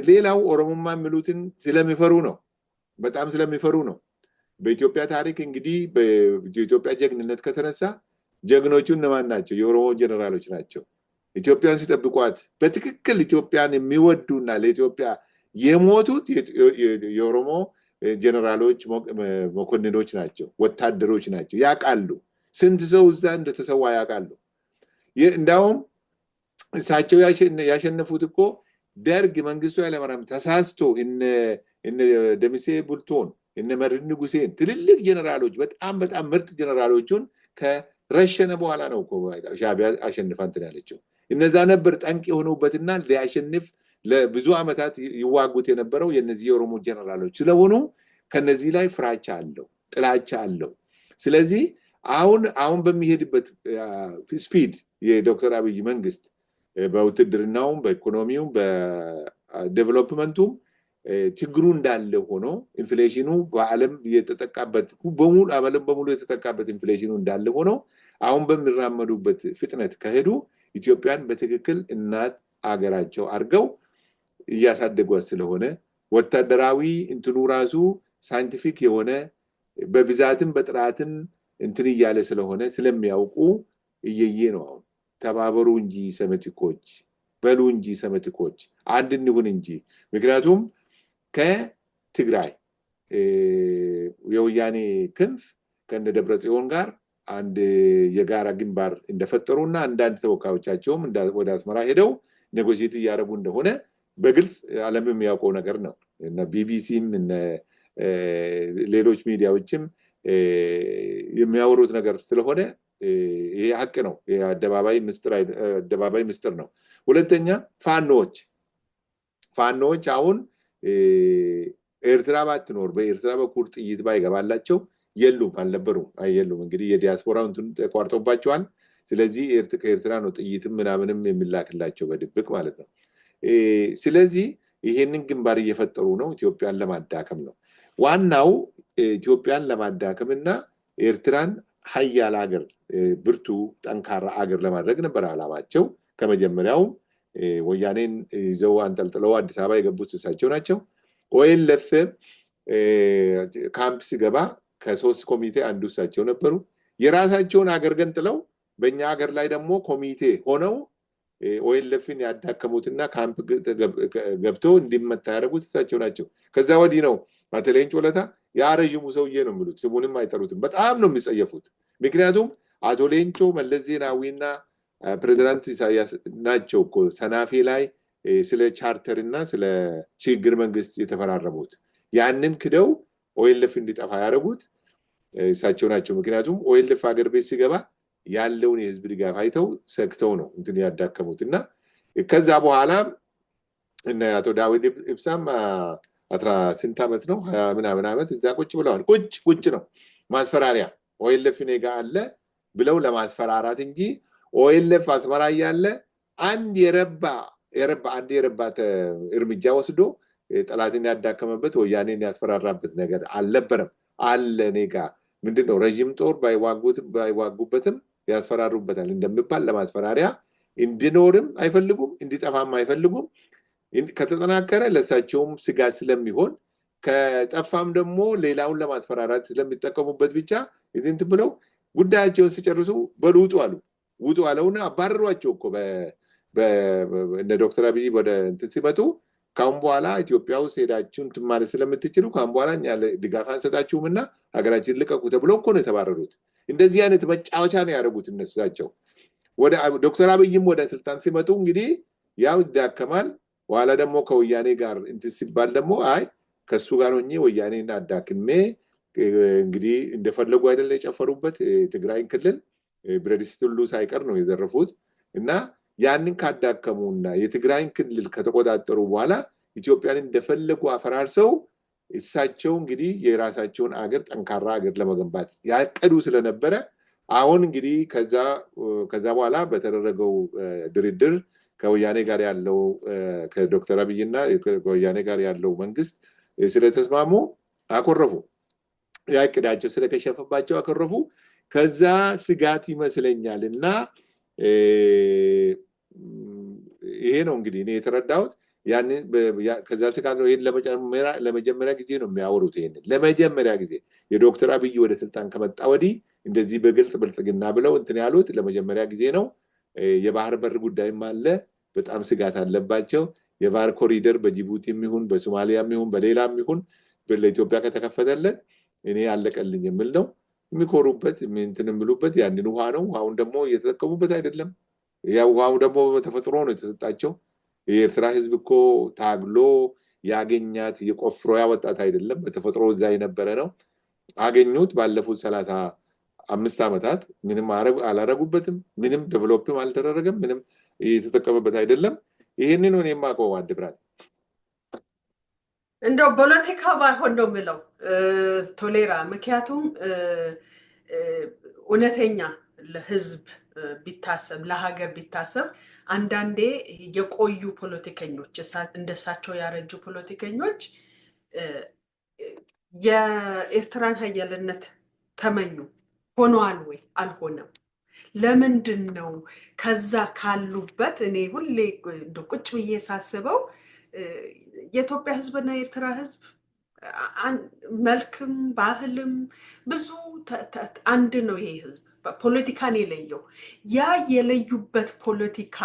ሌላው ኦሮሞማ የሚሉትን ስለሚፈሩ ነው፣ በጣም ስለሚፈሩ ነው። በኢትዮጵያ ታሪክ እንግዲህ በኢትዮጵያ ጀግንነት ከተነሳ ጀግኖቹ እነማን ናቸው? የኦሮሞ ጀነራሎች ናቸው። ኢትዮጵያን ሲጠብቋት በትክክል ኢትዮጵያን የሚወዱና ለኢትዮጵያ የሞቱት የኦሮሞ ጀነራሎች፣ መኮንኖች ናቸው፣ ወታደሮች ናቸው። ያውቃሉ ስንት ሰው እዛ እንደተሰዋ ያውቃሉ። እንዳውም እሳቸው ያሸነፉት እኮ ደርግ መንግስቱ ኃይለማርያም ተሳስቶ እነ ደምሴ ቡልቶን እነ መርዕድ ንጉሴን ትልልቅ ጀነራሎች በጣም ምርጥ ጀነራሎቹን ከረሸነ በኋላ ነው እኮ ሻዕቢያ አሸንፋ እንትን ያለችው። እነዛ ነበር ጠንቅ የሆኑበትና ሊያሸንፍ ለብዙ ዓመታት ይዋጉት የነበረው የነዚህ የኦሮሞ ጀነራሎች ስለሆኑ ከነዚህ ላይ ፍራቻ አለው፣ ጥላቻ አለው። ስለዚህ አሁን በሚሄድበት ስፒድ የዶክተር አብይ መንግስት በውትድርናውም በኢኮኖሚውም በዴቨሎፕመንቱም ችግሩ እንዳለ ሆኖ ኢንፍሌሽኑ በዓለም የተጠቃበት በሙሉ የተጠቃበት ኢንፍሌሽኑ እንዳለ ሆኖ አሁን በሚራመዱበት ፍጥነት ከሄዱ ኢትዮጵያን በትክክል እናት አገራቸው አድርገው እያሳደጓት ስለሆነ ወታደራዊ እንትኑ ራሱ ሳይንቲፊክ የሆነ በብዛትም በጥራትም እንትን እያለ ስለሆነ ስለሚያውቁ እየየ ነው። አሁን ተባበሩ እንጂ ሰመቲኮች፣ በሉ እንጂ ሰመቲኮች፣ አንድ እንሁን እንጂ። ምክንያቱም ከትግራይ የወያኔ ክንፍ ከነ ደብረጽዮን ጋር አንድ የጋራ ግንባር እንደፈጠሩና አንዳንድ ተወካዮቻቸውም ወደ አስመራ ሄደው ኔጎሽየት እያደረጉ እንደሆነ በግልጽ ዓለም የሚያውቀው ነገር ነው። እና ቢቢሲም እነ ሌሎች ሚዲያዎችም የሚያወሩት ነገር ስለሆነ ይሄ ሀቅ ነው። የአደባባይ ምስጢር ነው። ሁለተኛ ፋኖዎች አሁን ኤርትራ ባትኖር በኤርትራ በኩል ጥይት ባይገባላቸው አልነበሩም። እንግዲህ የዲያስፖራው እንትን ተቋርጦባቸዋል። ስለዚህ ከኤርትራ ነው ጥይትም ምናምንም የሚላክላቸው በድብቅ ማለት ነው። ስለዚህ ይሄንን ግንባር እየፈጠሩ ነው፣ ኢትዮጵያን ለማዳከም ነው። ዋናው ኢትዮጵያን ለማዳከም እና ኤርትራን ሀያል ሀገር፣ ብርቱ ጠንካራ ሀገር ለማድረግ ነበር አላማቸው። ከመጀመሪያው ወያኔን ይዘው አንጠልጥለው አዲስ አበባ የገቡት እሳቸው ናቸው። ኦኤልኤፍ ካምፕ ሲገባ ከ3 ኮሚቴ አንዱ እሳቸው ነበሩ። የራሳቸውን ሀገር ገንጥለው በእኛ ሀገር ላይ ደግሞ ኮሚቴ ሆነው ኦኤልኤፍን ያዳከሙትና ካምፕ ገብተው እንዲመታ ያደረጉት እሳቸው ናቸው። ከዛ ወዲህ ነው አቶ ሌንጮ ለታ ያረጅሙ ሰውዬ ነው የሚሉት፣ ስሙንም አይጠሩትም። በጣም ነው የሚጸየፉት። ምክንያቱም አቶ ሌንጮ መለስ ዜናዊና ፕሬዚዳንት ኢሳያስ ናቸው እኮ ሰናፌ ላይ ስለ ቻርተር እና ስለ ሽግግር መንግስት የተፈራረሙት። ያንን ክደው ኦኤልኤፍ እንዲጠፋ ያደረጉት እሳቸው ናቸው። ምክንያቱም ኦኤልኤፍ ሀገር ቤት ሲገባ ያለውን የህዝብ ድጋፍ አይተው ሰግተው ነው እንትን ያዳከሙት። እና ከዛ በኋላ እነ አቶ ዳዊት ኢብሳም 18 ዓመት ነው 20 ምናምን ዓመት እዛ ቁጭ ብለዋል። ቁጭ ነው ማስፈራሪያ። ኦኤልኤፍ ኔጋ አለ ብለው ለማስፈራራት እንጂ ኦኤልኤፍ አስመራ ያለ አንድ የረባ እርምጃ ወስዶ ጠላትን ያዳከመበት ወያኔን ያስፈራራበት ነገር አልነበረም። አለ ኔጋ ምንድነው ረጅም ጦር ባይዋጉበትም ያስፈራሩበታል እንደሚባል ለማስፈራሪያ እንዲኖርም አይፈልጉም፣ እንዲጠፋም አይፈልጉም። ከተጠናከረ ለሳቸውም ስጋት ስለሚሆን ከጠፋም ደግሞ ሌላውን ለማስፈራራት ስለሚጠቀሙበት ብቻ እንትን ብለው ጉዳያቸውን ሲጨርሱ በሉ ውጡ አሉ። ውጡ አለውና አባረሯቸው እኮ እነ ዶክተር አብይ ወደ እንትን ሲመጡ ካሁን በኋላ ኢትዮጵያ ውስጥ ሄዳችሁ እንትን ማለት ስለምትችሉ ካሁን በኋላ እኛ ድጋፍ አንሰጣችሁም እና ሀገራችን ልቀቁ ተብሎ እኮ ነው የተባረሩት። እንደዚህ አይነት መጫወቻ ነው ያደረጉት እነሳቸው። ወደ ዶክተር አብይም ወደ ስልጣን ሲመጡ እንግዲህ ያው ይዳከማል። በኋላ ደግሞ ከወያኔ ጋር እንትን ሲባል ደግሞ አይ ከሱ ጋር ሆኜ ወያኔን አዳክሜ እንግዲህ እንደፈለጉ አይደለ የጨፈሩበት ትግራይን ክልል ብረድስት ሁሉ ሳይቀር ነው የዘረፉት። እና ያንን ካዳከሙና የትግራይን ክልል ከተቆጣጠሩ በኋላ ኢትዮጵያን እንደፈለጉ አፈራርሰው እሳቸው እንግዲህ የራሳቸውን አገር ጠንካራ አገር ለመገንባት ያቀዱ ስለነበረ አሁን እንግዲህ ከዛ በኋላ በተደረገው ድርድር ከወያኔ ጋር ያለው ከዶክተር አብይና ከወያኔ ጋር ያለው መንግስት ስለተስማሙ አኮረፉ። ያቅዳቸው ስለከሸፈባቸው አኮረፉ። ከዛ ስጋት ይመስለኛል እና ይሄ ነው እንግዲህ እኔ የተረዳሁት። ከዛ ስጋት ነው። ይሄን ለመጀመሪያ ጊዜ ነው የሚያወሩት። ይሄንን ለመጀመሪያ ጊዜ የዶክተር አብይ ወደ ስልጣን ከመጣ ወዲህ እንደዚህ በግልጽ ብልጽግና ብለው እንትን ያሉት ለመጀመሪያ ጊዜ ነው። የባህር በር ጉዳይም አለ። በጣም ስጋት አለባቸው። የባህር ኮሪደር በጅቡቲም ይሁን በሶማሊያም ይሁን በሌላም ይሁን ለኢትዮጵያ ከተከፈተለት እኔ አለቀልኝ የሚል ነው የሚኮሩበት። እንትን የሚሉበት ያንን ውሃ ነው። ውሃውን ደግሞ እየተጠቀሙበት አይደለም። ያው ውሃው ደግሞ በተፈጥሮ ነው የተሰጣቸው። የኤርትራ ህዝብ እኮ ታግሎ ያገኛት የቆፍሮ ያወጣት አይደለም። በተፈጥሮ እዛ የነበረ ነው። አገኙት። ባለፉት 35 ዓመታት ምንም አላረጉበትም። ምንም ዴቨሎፕም አልተደረገም። ምንም የተጠቀመበት አይደለም። ይሄንን ነው የማውቀው። አድብራል እንደው ፖለቲካ ባይሆን ነው የምለው ቶሌራ። ምክንያቱም እውነተኛ ለህዝብ ቢታሰብ ለሀገር ቢታሰብ አንዳንዴ የቆዩ ፖለቲከኞች እንደሳቸው ያረጁ ፖለቲከኞች የኤርትራን ሀያልነት ተመኙ። ሆኗል ወይ? አልሆነም። ለምንድን ነው ከዛ ካሉበት እኔ ሁሌ ቁጭ ብዬ ሳስበው የኢትዮጵያ ህዝብና የኤርትራ ህዝብ መልክም ባህልም ብዙ አንድ ነው። ይሄ ህዝብ ፖለቲካን የለየው ያ የለዩበት ፖለቲካ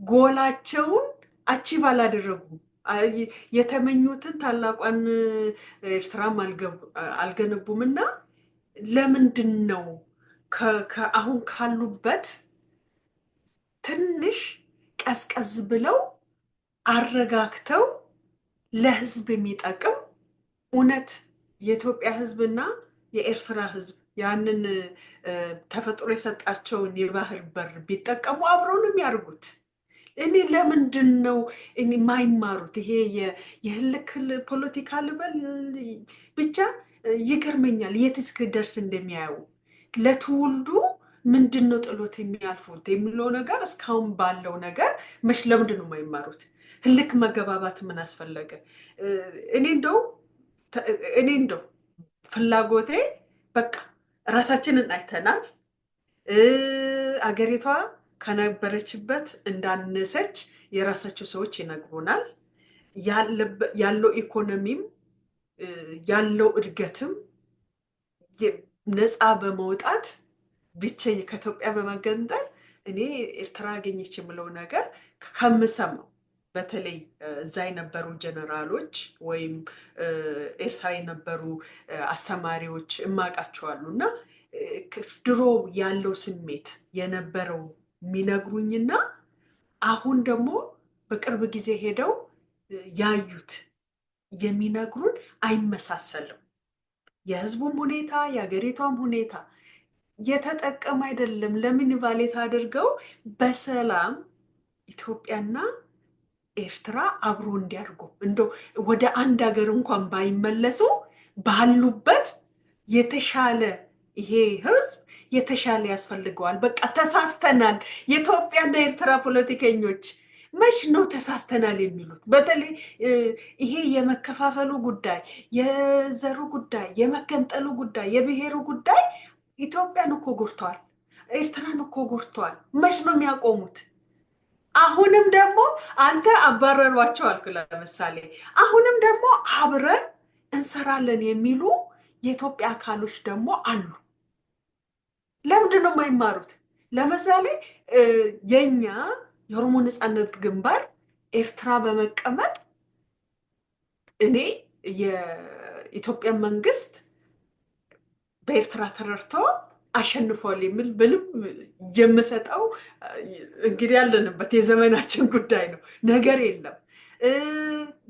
ጎላቸውን አቺቭ አላደረጉም። የተመኙትን ታላቋን ኤርትራም አልገነቡም። እና ለምንድን ነው አሁን ካሉበት ትንሽ ቀዝቀዝ ብለው አረጋግተው ለህዝብ የሚጠቅም እውነት የኢትዮጵያ ህዝብና የኤርትራ ህዝብ ያንን ተፈጥሮ የሰጣቸውን የባህር በር ቢጠቀሙ አብረው ነው የሚያርጉት። እኔ ለምንድን ነው የማይማሩት? ይሄ የህልክ ፖለቲካ ልበል ብቻ ይገርመኛል። የት እስክደርስ እንደሚያዩ ለትውልዱ ምንድን ነው ጥሎት የሚያልፉት የሚለው ነገር እስካሁን ባለው ነገር ለምንድን ነው የማይማሩት? ህልክ መገባባት ምን አስፈለገ? እኔ እንደው ፍላጎቴ በቃ ራሳችንን አይተናል። አገሪቷ ከነበረችበት እንዳነሰች የራሳቸው ሰዎች ይነግሩናል። ያለው ኢኮኖሚም ያለው እድገትም ነፃ በመውጣት ብቸኝ ከኢትዮጵያ በመገንጠል እኔ ኤርትራ አገኘች የምለው ነገር ከምሰማው በተለይ እዛ የነበሩ ጀነራሎች ወይም ኤርትራ የነበሩ አስተማሪዎች እማቃቸዋሉ እና ድሮ ያለው ስሜት የነበረው የሚነግሩኝና አሁን ደግሞ በቅርብ ጊዜ ሄደው ያዩት የሚነግሩን አይመሳሰልም። የህዝቡም ሁኔታ የሀገሪቷም ሁኔታ የተጠቀም አይደለም። ለምን ቫሌት አድርገው በሰላም ኢትዮጵያና ኤርትራ አብሮ እንዲያርጉ እንደው ወደ አንድ ሀገር እንኳን ባይመለሱ ባሉበት የተሻለ ይሄ ህዝብ የተሻለ ያስፈልገዋል። በቃ ተሳስተናል። የኢትዮጵያና ኤርትራ ፖለቲከኞች መች ነው ተሳስተናል የሚሉት? በተለይ ይሄ የመከፋፈሉ ጉዳይ፣ የዘሩ ጉዳይ፣ የመገንጠሉ ጉዳይ፣ የብሔሩ ጉዳይ ኢትዮጵያን እኮ ጎድተዋል፣ ኤርትራን እኮ ጎድተዋል። መች ነው የሚያቆሙት? አሁንም ደግሞ አንተ አባረሯቸው አልክ ለምሳሌ። አሁንም ደግሞ አብረን እንሰራለን የሚሉ የኢትዮጵያ አካሎች ደግሞ አሉ። ለምንድን ነው የማይማሩት? ለምሳሌ የኛ የኦሮሞ ነፃነት ግንባር ኤርትራ በመቀመጥ እኔ የኢትዮጵያ መንግስት በኤርትራ ተረድቶ አሸንፏል የሚል ብልም የምሰጠው እንግዲህ ያለንበት የዘመናችን ጉዳይ ነው፣ ነገር የለም።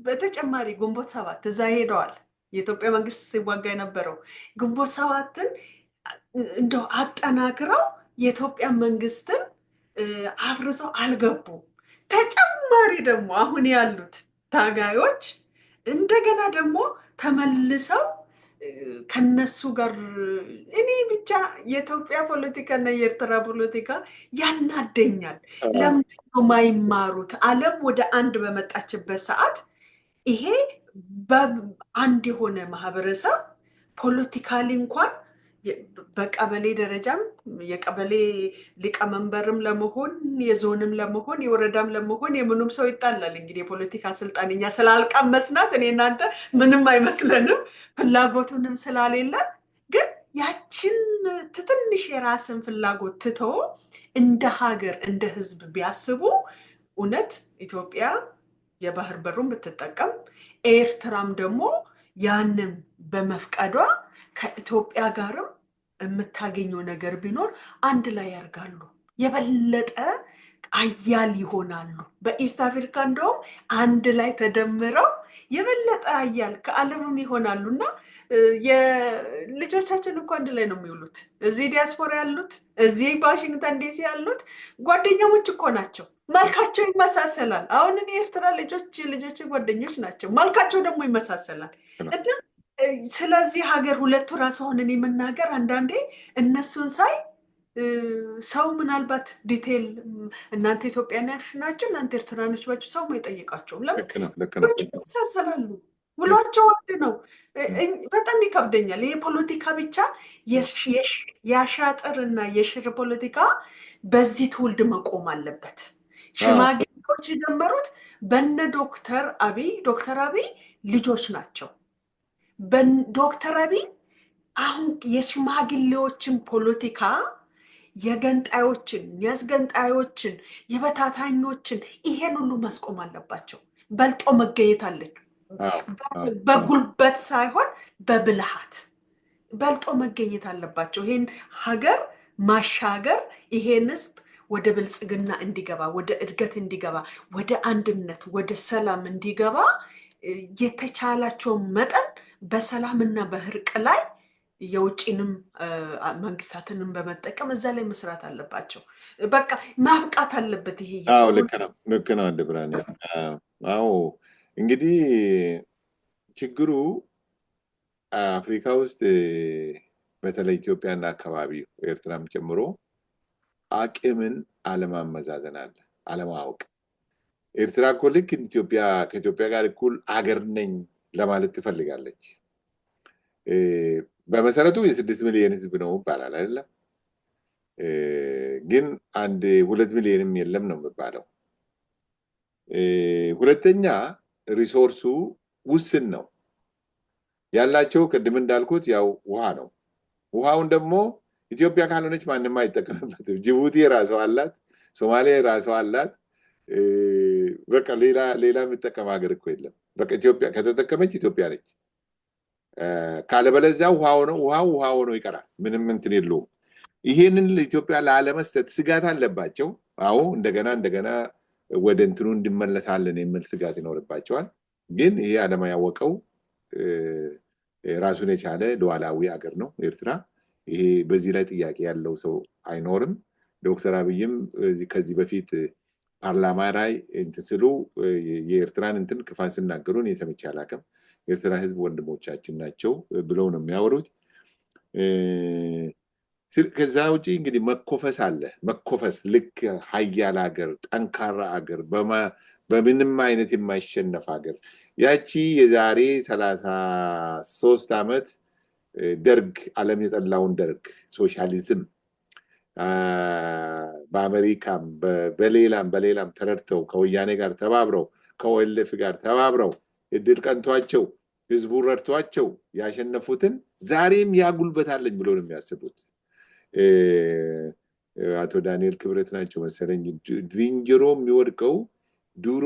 በተጨማሪ ግንቦት ሰባት እዛ ሄደዋል። የኢትዮጵያ መንግስት ሲዋጋ የነበረው ግንቦት ሰባትን እንደው አጠናክረው የኢትዮጵያ መንግስትን አፍርሰው አልገቡም። ተጨማሪ ደግሞ አሁን ያሉት ታጋዮች እንደገና ደግሞ ተመልሰው ከነሱ ጋር እኔ ብቻ የኢትዮጵያ ፖለቲካ እና የኤርትራ ፖለቲካ ያናደኛል። ለምንድን ነው የማይማሩት? ዓለም ወደ አንድ በመጣችበት ሰዓት ይሄ በአንድ የሆነ ማህበረሰብ ፖለቲካሊ እንኳን በቀበሌ ደረጃም የቀበሌ ሊቀመንበርም ለመሆን የዞንም ለመሆን የወረዳም ለመሆን የምኑም ሰው ይጣላል። እንግዲህ የፖለቲካ ስልጣን እኛ ስላልቀመስናት እኔ እናንተ ምንም አይመስለንም፣ ፍላጎቱንም ስላሌለን። ግን ያችን ትንሽ የራስን ፍላጎት ትቶ እንደ ሀገር እንደ ህዝብ ቢያስቡ እውነት ኢትዮጵያ የባህር በሩን ብትጠቀም ኤርትራም ደግሞ ያንን በመፍቀዷ ከኢትዮጵያ ጋርም የምታገኘው ነገር ቢኖር አንድ ላይ ያርጋሉ፣ የበለጠ አያል ይሆናሉ። በኢስት አፍሪካ እንደውም አንድ ላይ ተደምረው የበለጠ አያል ከዓለምም ይሆናሉ። እና የልጆቻችን እኮ አንድ ላይ ነው የሚውሉት። እዚህ ዲያስፖራ ያሉት፣ እዚህ በዋሽንግተን ዲሲ ያሉት ጓደኛሞች እኮ ናቸው። መልካቸው ይመሳሰላል። አሁን እኔ ኤርትራ ልጆች ጓደኞች ናቸው፣ መልካቸው ደግሞ ይመሳሰላል። እና ስለዚህ ሀገር ሁለቱ ራስ ሆነን የመናገር አንዳንዴ እነሱን ሳይ ሰው ምናልባት ዲቴል እናንተ ኢትዮጵያውያኖች ናቸው እናንተ ኤርትራኖች ባችሁ ሰው አይጠይቃቸውም። ለምን ይመሳሰላሉ? ውሏቸው አንድ ነው። በጣም ይከብደኛል። ይሄ ፖለቲካ ብቻ የአሻጥር እና የሽር ፖለቲካ በዚህ ትውልድ መቆም አለበት። ሽማግሌዎች የጀመሩት በነ ዶክተር አብይ ልጆች ናቸው። ዶክተር አብይ አሁን የሽማግሌዎችን ፖለቲካ የገንጣዮችን፣ የአስገንጣዮችን፣ የበታታኞችን ይሄን ሁሉ ማስቆም አለባቸው። በልጦ መገኘት አለች። በጉልበት ሳይሆን በብልሃት በልጦ መገኘት አለባቸው። ይሄን ሀገር ማሻገር፣ ይሄን ህዝብ ወደ ብልጽግና እንዲገባ፣ ወደ እድገት እንዲገባ፣ ወደ አንድነት፣ ወደ ሰላም እንዲገባ የተቻላቸውን መጠን በሰላምና በእርቅ ላይ የውጭንም መንግስታትንም በመጠቀም እዛ ላይ መስራት አለባቸው። በቃ ማብቃት አለበት። ይሄ ልክ ነው አንድ ብርሃኔ። አዎ እንግዲህ ችግሩ አፍሪካ ውስጥ በተለይ ኢትዮጵያና አካባቢ ኤርትራም ጨምሮ አቅምን አለማመዛዘን አለ፣ አለማወቅ። ኤርትራ እኮ ልክ ከኢትዮጵያ ጋር እኩል አገር ነኝ ለማለት ትፈልጋለች። በመሰረቱ የ6 ሚሊዮን ህዝብ ነው ይባላል አይደለም? ግን 2 ሚሊዮንም የለም ነው የሚባለው። ሁለተኛ ሪሶርሱ ውስን ነው ያላቸው። ቅድም እንዳልኩት ያው ውሃ ነው። ውሃውን ደግሞ ኢትዮጵያ ካልሆነች ማንም አይጠቀምበትም። ጅቡቲ የራሷ አላት፣ ሶማሊያ የራሷ አላት። በቃ ሌላ የሚጠቀም ሀገር እኮ የለም። በቃ ኢትዮጵያ ከተጠቀመች ኢትዮጵያ ነች። ካለበለዚያ ውሃ ሆኖ ይቀራል። ምንም እንትን የለውም። ይሄንን ለኢትዮጵያ ላለመስጠት ስጋት አለባቸው። አዎ እንደገና ወደ እንትኑ እንድመለሳለን የሚል ስጋት ይኖርባቸዋል። ግን ይሄ ዓለም ያወቀው ራሱን የቻለ ሉዓላዊ ሀገር ነው ኤርትራ። ይሄ በዚህ ላይ ጥያቄ ያለው ሰው አይኖርም። ዶክተር አብይም ከዚህ በፊት ፓርላማ ላይ እንትን ስሉ የኤርትራን እንትን ክፋን ሲናገሩን የሰምቼ አላውቅም። የኤርትራ ህዝብ ወንድሞቻችን ናቸው ብለው ነው የሚያወሩት። ከዛ ውጪ እንግዲህ መኮፈስ አለ። መኮፈስ ልክ ሀያል ሀገር፣ ጠንካራ ሀገር፣ በምንም አይነት የማይሸነፍ ሀገር ያቺ የዛሬ 33 ዓመት ደርግ ዓለም የጠላውን ደርግ ሶሻሊዝም በአሜሪካም በሌላም ተረድተው ከወያኔ ጋር ተባብረው ከኦኤልኤፍ ጋር ተባብረው እድል ቀንቷቸው ህዝቡ ረድቷቸው ያሸነፉትን ዛሬም ያጉልበታለኝ ብሎ ነው የሚያስቡት። አቶ ዳንኤል ክብረት ናቸው መሰለኝ ዝንጀሮ የሚወድቀው ድሮ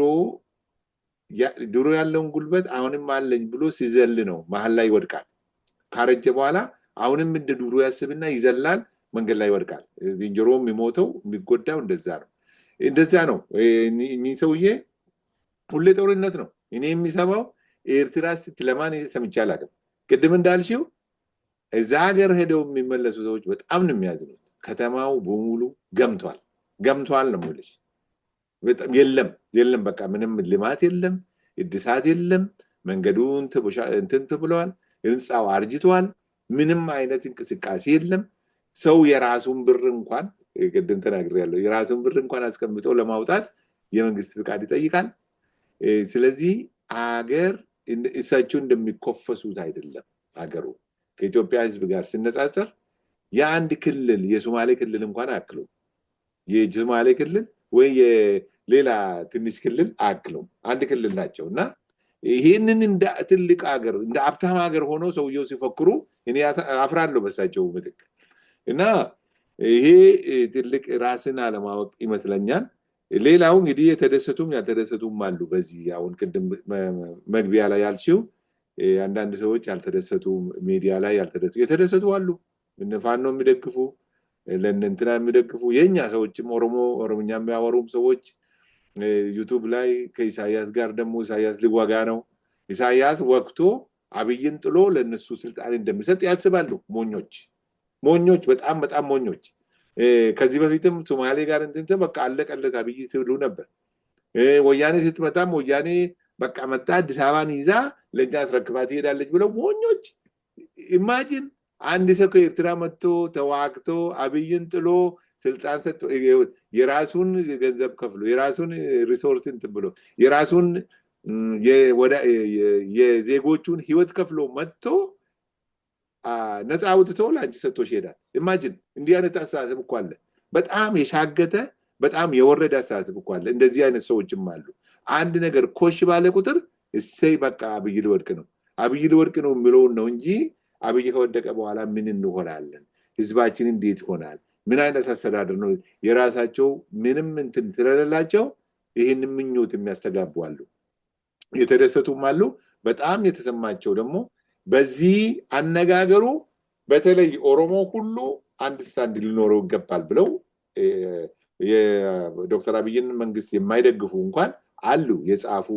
ያለውን ጉልበት አሁንም አለኝ ብሎ ሲዘል ነው መሃል ላይ ይወድቃል። ካረጀ በኋላ አሁንም እንደ ድሮ ያስብና ይዘላል፣ መንገድ ላይ ይወድቃል። ዝንጀሮ የሚሞተው የሚጎዳው እንደዛ ነው። እኚህ ሰውዬ ሁሌ ጦርነት ነው። እኔ የሚሰማው ኤርትራ ስትለማን ሰምቼ አላውቅም። ቅድም እንዳልሽው እዛ ሀገር ሄደው የሚመለሱ ሰዎች በጣም ነው የሚያዝኑት። ከተማው በሙሉ ገምቷል ነው የምልሽ። በጣም የለም በቃ ምንም ልማት የለም፣ እድሳት የለም። መንገዱ እንትን ብለዋል፣ ህንፃው አርጅቷል። ምንም አይነት እንቅስቃሴ የለም። ሰው የራሱን ብር እንኳን ቅድም ተናግሬያለሁ፣ የራሱን ብር እንኳን አስቀምጠው ለማውጣት የመንግስት ፍቃድ ይጠይቃል። ስለዚህ አገር እሳቸው እንደሚኮፈሱት አይደለም። አገሩ ከኢትዮጵያ ህዝብ ጋር ሲነጻጸር የአንድ ክልል የሶማሌ ክልል እንኳን አያክሉም። የሶማሌ ክልል ወይ የሌላ ትንሽ ክልል አያክሉም። አንድ ክልል ናቸው እና ይህንን እንደ ትልቅ ሀገር እንደ ሀብታም ሀገር ሆኖ ሰውየው ሲፈክሩ እኔ አፍራለሁ በሳቸው ምትክ። እና ይሄ ትልቅ ራስን አለማወቅ ይመስለኛል። ሌላው እንግዲህ የተደሰቱም ያልተደሰቱም አሉ። በዚህ አሁን ቅድም መግቢያ ላይ ያልሽው አንዳንድ ሰዎች ያልተደሰቱ፣ ሚዲያ ላይ የተደሰቱ አሉ። ፋኖ የሚደግፉ ለእንትና የሚደግፉ የኛ ሰዎችም ኦሮምኛ የሚያወሩም ሰዎች ዩቱብ ላይ ከኢሳያስ ጋር ደግሞ ኢሳያስ ሊዋጋ ነው፣ ኢሳያስ ወቅቶ አብይን ጥሎ ለነሱ ስልጣን እንደሚሰጥ ያስባሉ። ሞኞች በጣም ሞኞች። ከዚህ በፊትም ሶማሌ ጋር እንትን በቃ አለቀለት አብይ ሲሉ ነበር። ወያኔ ስትመጣም ወያኔ በቃ መጣ አዲስ አበባን ይዛ ለኛ አስረክባት ትሄዳለች ብለው ሞኞች። ኢማጂን አንድ ሰው ከኤርትራ መጥቶ ተዋግቶ አብይን ጥሎ ስልጣን ሰጥቶ የራሱን ገንዘብ ከፍሎ የራሱን ሪሶርስ እንትን ብሎ የራሱን የዜጎቹን ህይወት ከፍሎ መጥቶ ነፃ አውጥቶ ለአንቺ ሰጥቶሽ ይሄዳል። ኢማጂን እንዲህ አይነት አስተሳሰብ እኮ አለ። በጣም የሻገተ በጣም የወረደ አስተሳሰብ እኮ አለ። እንደዚህ አይነት ሰዎችም አሉ። አንድ ነገር ኮሽ ባለ ቁጥር እሰይ በቃ አብይ ሊወድቅ ነው የሚለውን ነው እንጂ አብይ ከወደቀ በኋላ ምን እንሆናለን፣ ህዝባችን እንዴት ይሆናል፣ ምን አይነት አስተዳደር ነው፣ የራሳቸው ምንም እንትን ስለሌላቸው ይህን ምኞት የሚያስተጋቡ አሉ። የተደሰቱም አሉ። በጣም የተሰማቸው ደግሞ በዚህ አነጋገሩ በተለይ ኦሮሞ ሁሉ አንድ ስታንድ ሊኖረው ይገባል ብለው የዶክተር አብይን መንግስት የማይደግፉ እንኳን አሉ፣ የጻፉ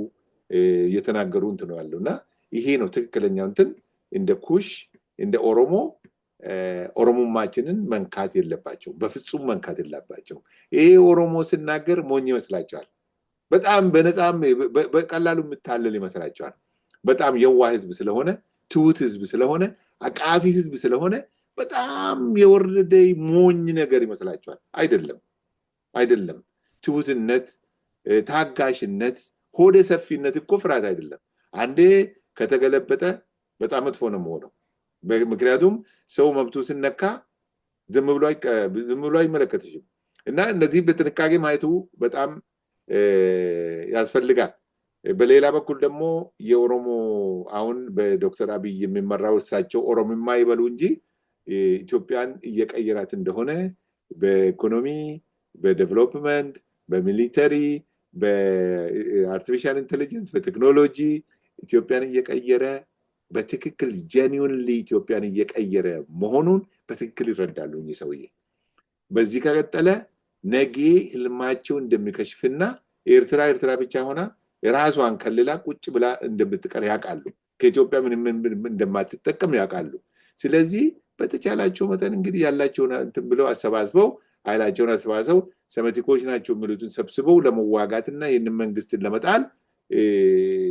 የተናገሩ እንትን ነው ያለውና ይሄ ነው ትክክለኛው እንትን። እንደ ኩሽ እንደ ኦሮሞማችንን መንካት የለባቸው፣ በፍጹም መንካት የለባቸው። ይሄ ኦሮሞ ሲናገር ሞኝ ይመስላቸዋል። በጣም በነፃም በቀላሉ የምታለል ይመስላቸዋል። በጣም የዋህ ህዝብ ስለሆነ፣ ትሁት ህዝብ ስለሆነ፣ አቃፊ ህዝብ ስለሆነ በጣም የወረደ ሞኝ ነገር ይመስላቸዋል። አይደለም። ትሁትነት፣ ታጋሽነት፣ ሆደ ሰፊነት እኮ ፍርሃት አይደለም። አንዴ ከተገለበጠ በጣም መጥፎ ነው የሚሆነው። ምክንያቱም ሰው መብቱ ሲነካ ዝም ብሎ አይመለከትሽም። እና እነዚህ በጥንቃቄ ማየቱ በጣም ያስፈልጋል። በሌላ በኩል ደግሞ የኦሮሞ አሁን በዶክተር አብይ የሚመራው እሳቸው ኦሮሞማ ይበሉ እንጂ ኢትዮጵያን እየቀየራት እንደሆነ በኢኮኖሚ፣ በዴቨሎፕመንት፣ በሚሊተሪ፣ በአርቲፊሻል ኢንቴሊጀንስ፣ በቴክኖሎጂ ኢትዮጵያን እየቀየረ በትክክል ጀኒውንሊ ኢትዮጵያን እየቀየረ መሆኑን በትክክል ይረዳሉ እኚህ ሰውዬ። በዚህ ከቀጠለ ነገ ህልማቸው እንደሚከሽፍና ኤርትራ ብቻ ሆና ራሷን ከልላ ቁጭ ብላ እንደምትቀር ያውቃሉ። ከኢትዮጵያ ምንም እንደማትጠቀም ያውቃሉ። ስለዚህ በተቻላቸው መጠን እንግዲህ ያላቸውን እንትን ብለው አሰባስበው ኃይላቸውን አሰባስበው ሰመቲኮች ናቸው የሚሉትን ሰብስበው ለመዋጋትና ይህንን መንግስትን ለመጣል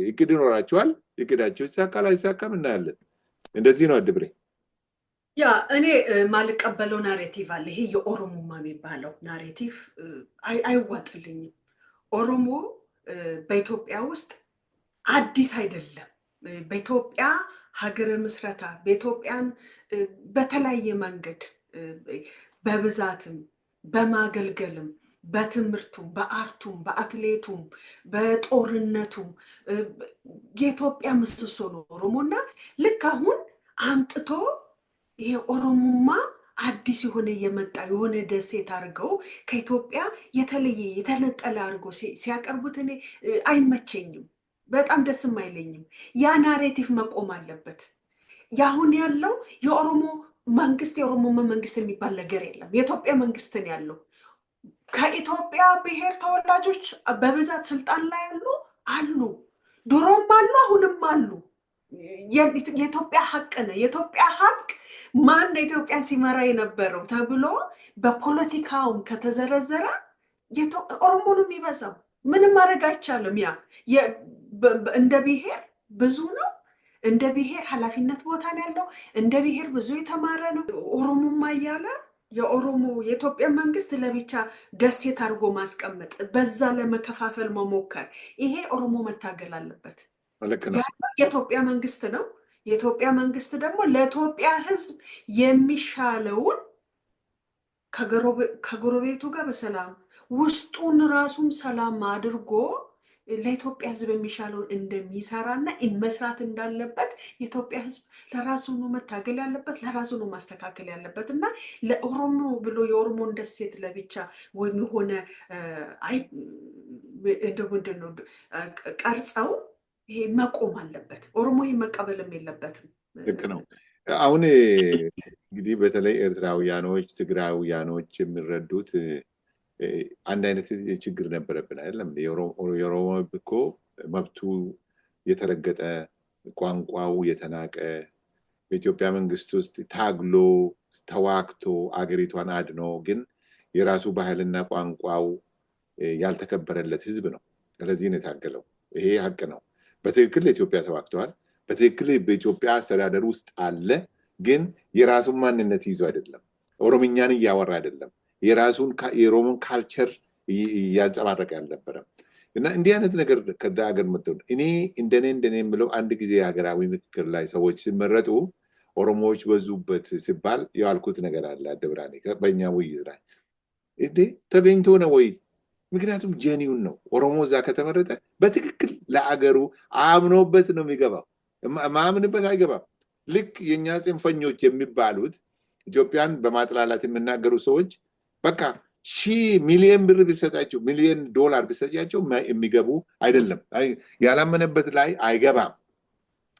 እቅድ ይኖራቸዋል። እቅዳቸው ይሳካል አይሳካም እናያለን። እንደዚህ ነው አድብሬ። ያ እኔ ማልቀበለው ናሬቲቭ አለ። ይሄ የኦሮሞማ የሚባለው ናሬቲቭ አይዋጥልኝም። ኦሮሞ በኢትዮጵያ ውስጥ አዲስ አይደለም። በኢትዮጵያ ሀገረ ምስረታ በኢትዮጵያን በተለያየ መንገድ በብዛትም በማገልገልም በትምህርቱም በአርቱም በአትሌቱም በጦርነቱም የኢትዮጵያ ምሰሶ ነው ኦሮሞና ልክ አሁን አምጥቶ ይሄ ኦሮሞማ አዲስ የሆነ የመጣ የሆነ ደሴት አድርገው ከኢትዮጵያ የተለየ የተነጠለ አድርገው ሲያቀርቡት እኔ አይመቸኝም፣ በጣም ደስም አይለኝም። ያ ናሬቲቭ መቆም አለበት። ያሁን ያለው የኦሮሞ መንግስት የኦሮሞ መንግስት የሚባል ነገር የለም። የኢትዮጵያ መንግስትን ያለው ከኢትዮጵያ ብሔር ተወላጆች በብዛት ስልጣን ላይ አሉ፣ ድሮም አሉ፣ አሁንም አሉ። የኢትዮጵያ ሀቅ ነው። የኢትዮጵያ ሀቅ ማን ነው ኢትዮጵያን ሲመራ የነበረው ተብሎ በፖለቲካውም ከተዘረዘረ ኦሮሞ ነው የሚበዛው። ምንም ማድረግ አይቻልም። ያ እንደ ብሔር ብዙ ነው። እንደ ብሔር ኃላፊነት ቦታ ነው ያለው። እንደ ብሔር ብዙ የተማረ ነው። ኦሮሞማ እያለ የኦሮሞ የኢትዮጵያ መንግስት ለብቻ ደሴት አድርጎ ማስቀመጥ፣ በዛ ለመከፋፈል መሞከር፣ ይሄ ኦሮሞ መታገል አለበት። የኢትዮጵያ መንግስት ነው። የኢትዮጵያ መንግስት ደግሞ ለኢትዮጵያ ህዝብ የሚሻለውን ከጎረቤቱ ጋር በሰላም ውስጡን ራሱም ሰላም አድርጎ ለኢትዮጵያ ህዝብ የሚሻለውን እንደሚሰራና መስራት እንዳለበት የኢትዮጵያ ህዝብ ለራሱ ነው መታገል ያለበት፣ ለራሱ ነው ማስተካከል ያለበት እና ለኦሮሞ ብሎ የኦሮሞን ደሴት ለብቻ ወይም የሆነ ምንድን ነው ቀርጸው ይሄ መቆም አለበት። ኦሮሞ ይሄ መቀበልም የለበትም። ልክ ነው። አሁን እንግዲህ በተለይ ኤርትራውያኖች፣ ትግራውያኖች የሚረዱት አንድ አይነት ችግር ነበረብን አይደለም? የኦሮሞ እኮ መብቱ የተረገጠ፣ ቋንቋው የተናቀ፣ በኢትዮጵያ መንግስት ውስጥ ታግሎ ተዋክቶ አገሪቷን አድኖ ግን የራሱ ባህልና ቋንቋው ያልተከበረለት ህዝብ ነው። ስለዚህ ነው የታገለው። ይሄ ሀቅ ነው። በትክክል ለኢትዮጵያ ተዋክተዋል። በትክክል በኢትዮጵያ አስተዳደር ውስጥ አለ። ግን የራሱን ማንነት ይዞ አይደለም። ኦሮምኛን እያወራ አይደለም። የራሱን የኦሮሞን ካልቸር እያንጸባረቀ አልነበረም። እና እንዲህ አይነት ነገር ከዛ ሀገር መጥተው እኔ እንደኔ የምለው አንድ ጊዜ ሀገራዊ ምክክር ላይ ሰዎች ሲመረጡ ኦሮሞዎች በዙበት ሲባል ያልኩት ነገር አለ። አደብራኔ በእኛ ውይይት ላይ እንዴ ተገኝቶ ነው ወይ? ምክንያቱም ጀኒውን ነው። ኦሮሞ እዛ ከተመረጠ በትክክል ለአገሩ አምኖበት ነው የሚገባው። ማምንበት አይገባም። ልክ የኛ ጽንፈኞች የሚባሉት ኢትዮጵያን በማጥላላት የሚናገሩ ሰዎች በቃ ሚሊዮን ብር ቢሰጣቸው ሚሊዮን ዶላር ቢሰጣቸው የሚገቡ አይደለም። ያላመነበት ላይ አይገባም።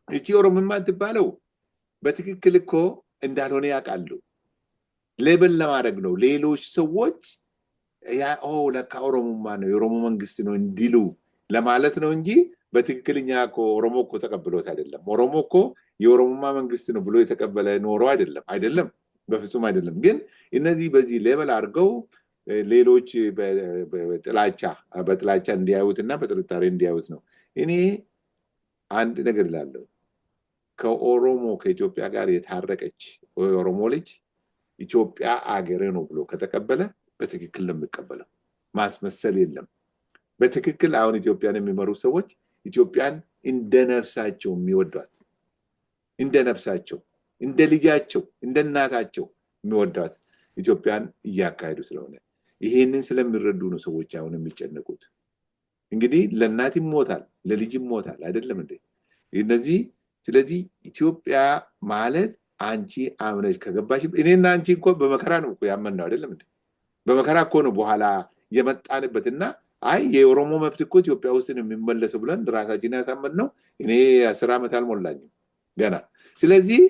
እቺ ኦሮሞማ ትባለው በትክክል እኮ እንዳልሆነ ያውቃሉ። ሌብል ለማድረግ ነው ሌሎች ሰዎች ለካ ኦሮሞማ ነው የኦሮሞ መንግስት ነው እንዲሉ ለማለት ነው እንጂ በትክክልኛ እኮ ኦሮሞ እኮ ተቀብሎት አይደለም። ኦሮሞ እኮ የኦሮሞማ መንግስት ነው ብሎ የተቀበለ ኖሮ አይደለም፣ በፍጹም አይደለም። ግን እነዚህ በዚህ ሌቨል አድርገው ሌሎች በጥላቻ እንዲያዩትና በጥርጣሬ እንዲያዩት ነው። እኔ አንድ ነገር እላለሁ። ከኦሮሞ ከኢትዮጵያ ጋር የታረቀች የኦሮሞ ልጅ ኢትዮጵያ አገሬ ነው ብሎ ከተቀበለ በትክክል ነው የሚቀበለው። ማስመሰል የለም። በትክክል አሁን ኢትዮጵያን የሚመሩ ሰዎች ኢትዮጵያን እንደ ነፍሳቸው የሚወዷት፣ እንደ ነፍሳቸው፣ እንደ ልጃቸው፣ እንደ እናታቸው የሚወዷት ኢትዮጵያን እያካሄዱ ስለሆነ ይሄንን ስለሚረዱ ነው ሰዎች አሁን የሚጨነቁት። እንግዲህ ለእናት ይሞታል፣ ለልጅ ይሞታል አይደለም እንዴ? ስለዚህ ኢትዮጵያ ማለት አንቺ አምነሽ ከገባሽ እኔና አንቺ እኮ በመከራ ነው ያመንነው አይደለም እንዴ? በመከራ እኮ ነው በኋላ የመጣንበትና የኦሮሞ መብት እኮ ኢትዮጵያ ውስጥ ነው የሚመለሰው ብለን ራሳችን ያሳመንነው። እኔ 10 ዓመት አልሞላኝም ገና። ስለዚህ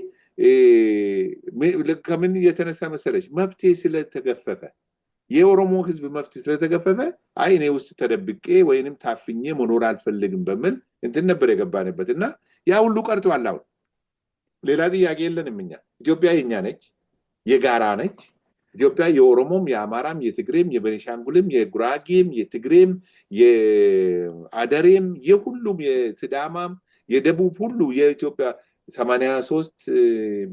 ከምን የተነሳ መሰለሽ? መብቴ ስለተገፈፈ፣ የኦሮሞ ህዝብ መብት ስለተገፈፈ እኔ ውስጥ ተደብቄ ወይንም ታፍኜ መኖር አልፈልግም በሚል እንትን ነበር የገባንበት እና ያ ሁሉ ቀርቷል። አሁን ሌላ ጥያቄ የለንም። እኛ ኢትዮጵያ የኛ ነች፣ የጋራ ነች። ኢትዮጵያ የኦሮሞም፣ የአማራም፣ የትግሬም፣ የቤኒሻንጉልም፣ የጉራጌም፣ የትግሬም፣ የአደሬም፣ የሁሉም፣ የሲዳማም፣ የደቡብ ሁሉ የኢትዮጵያ 83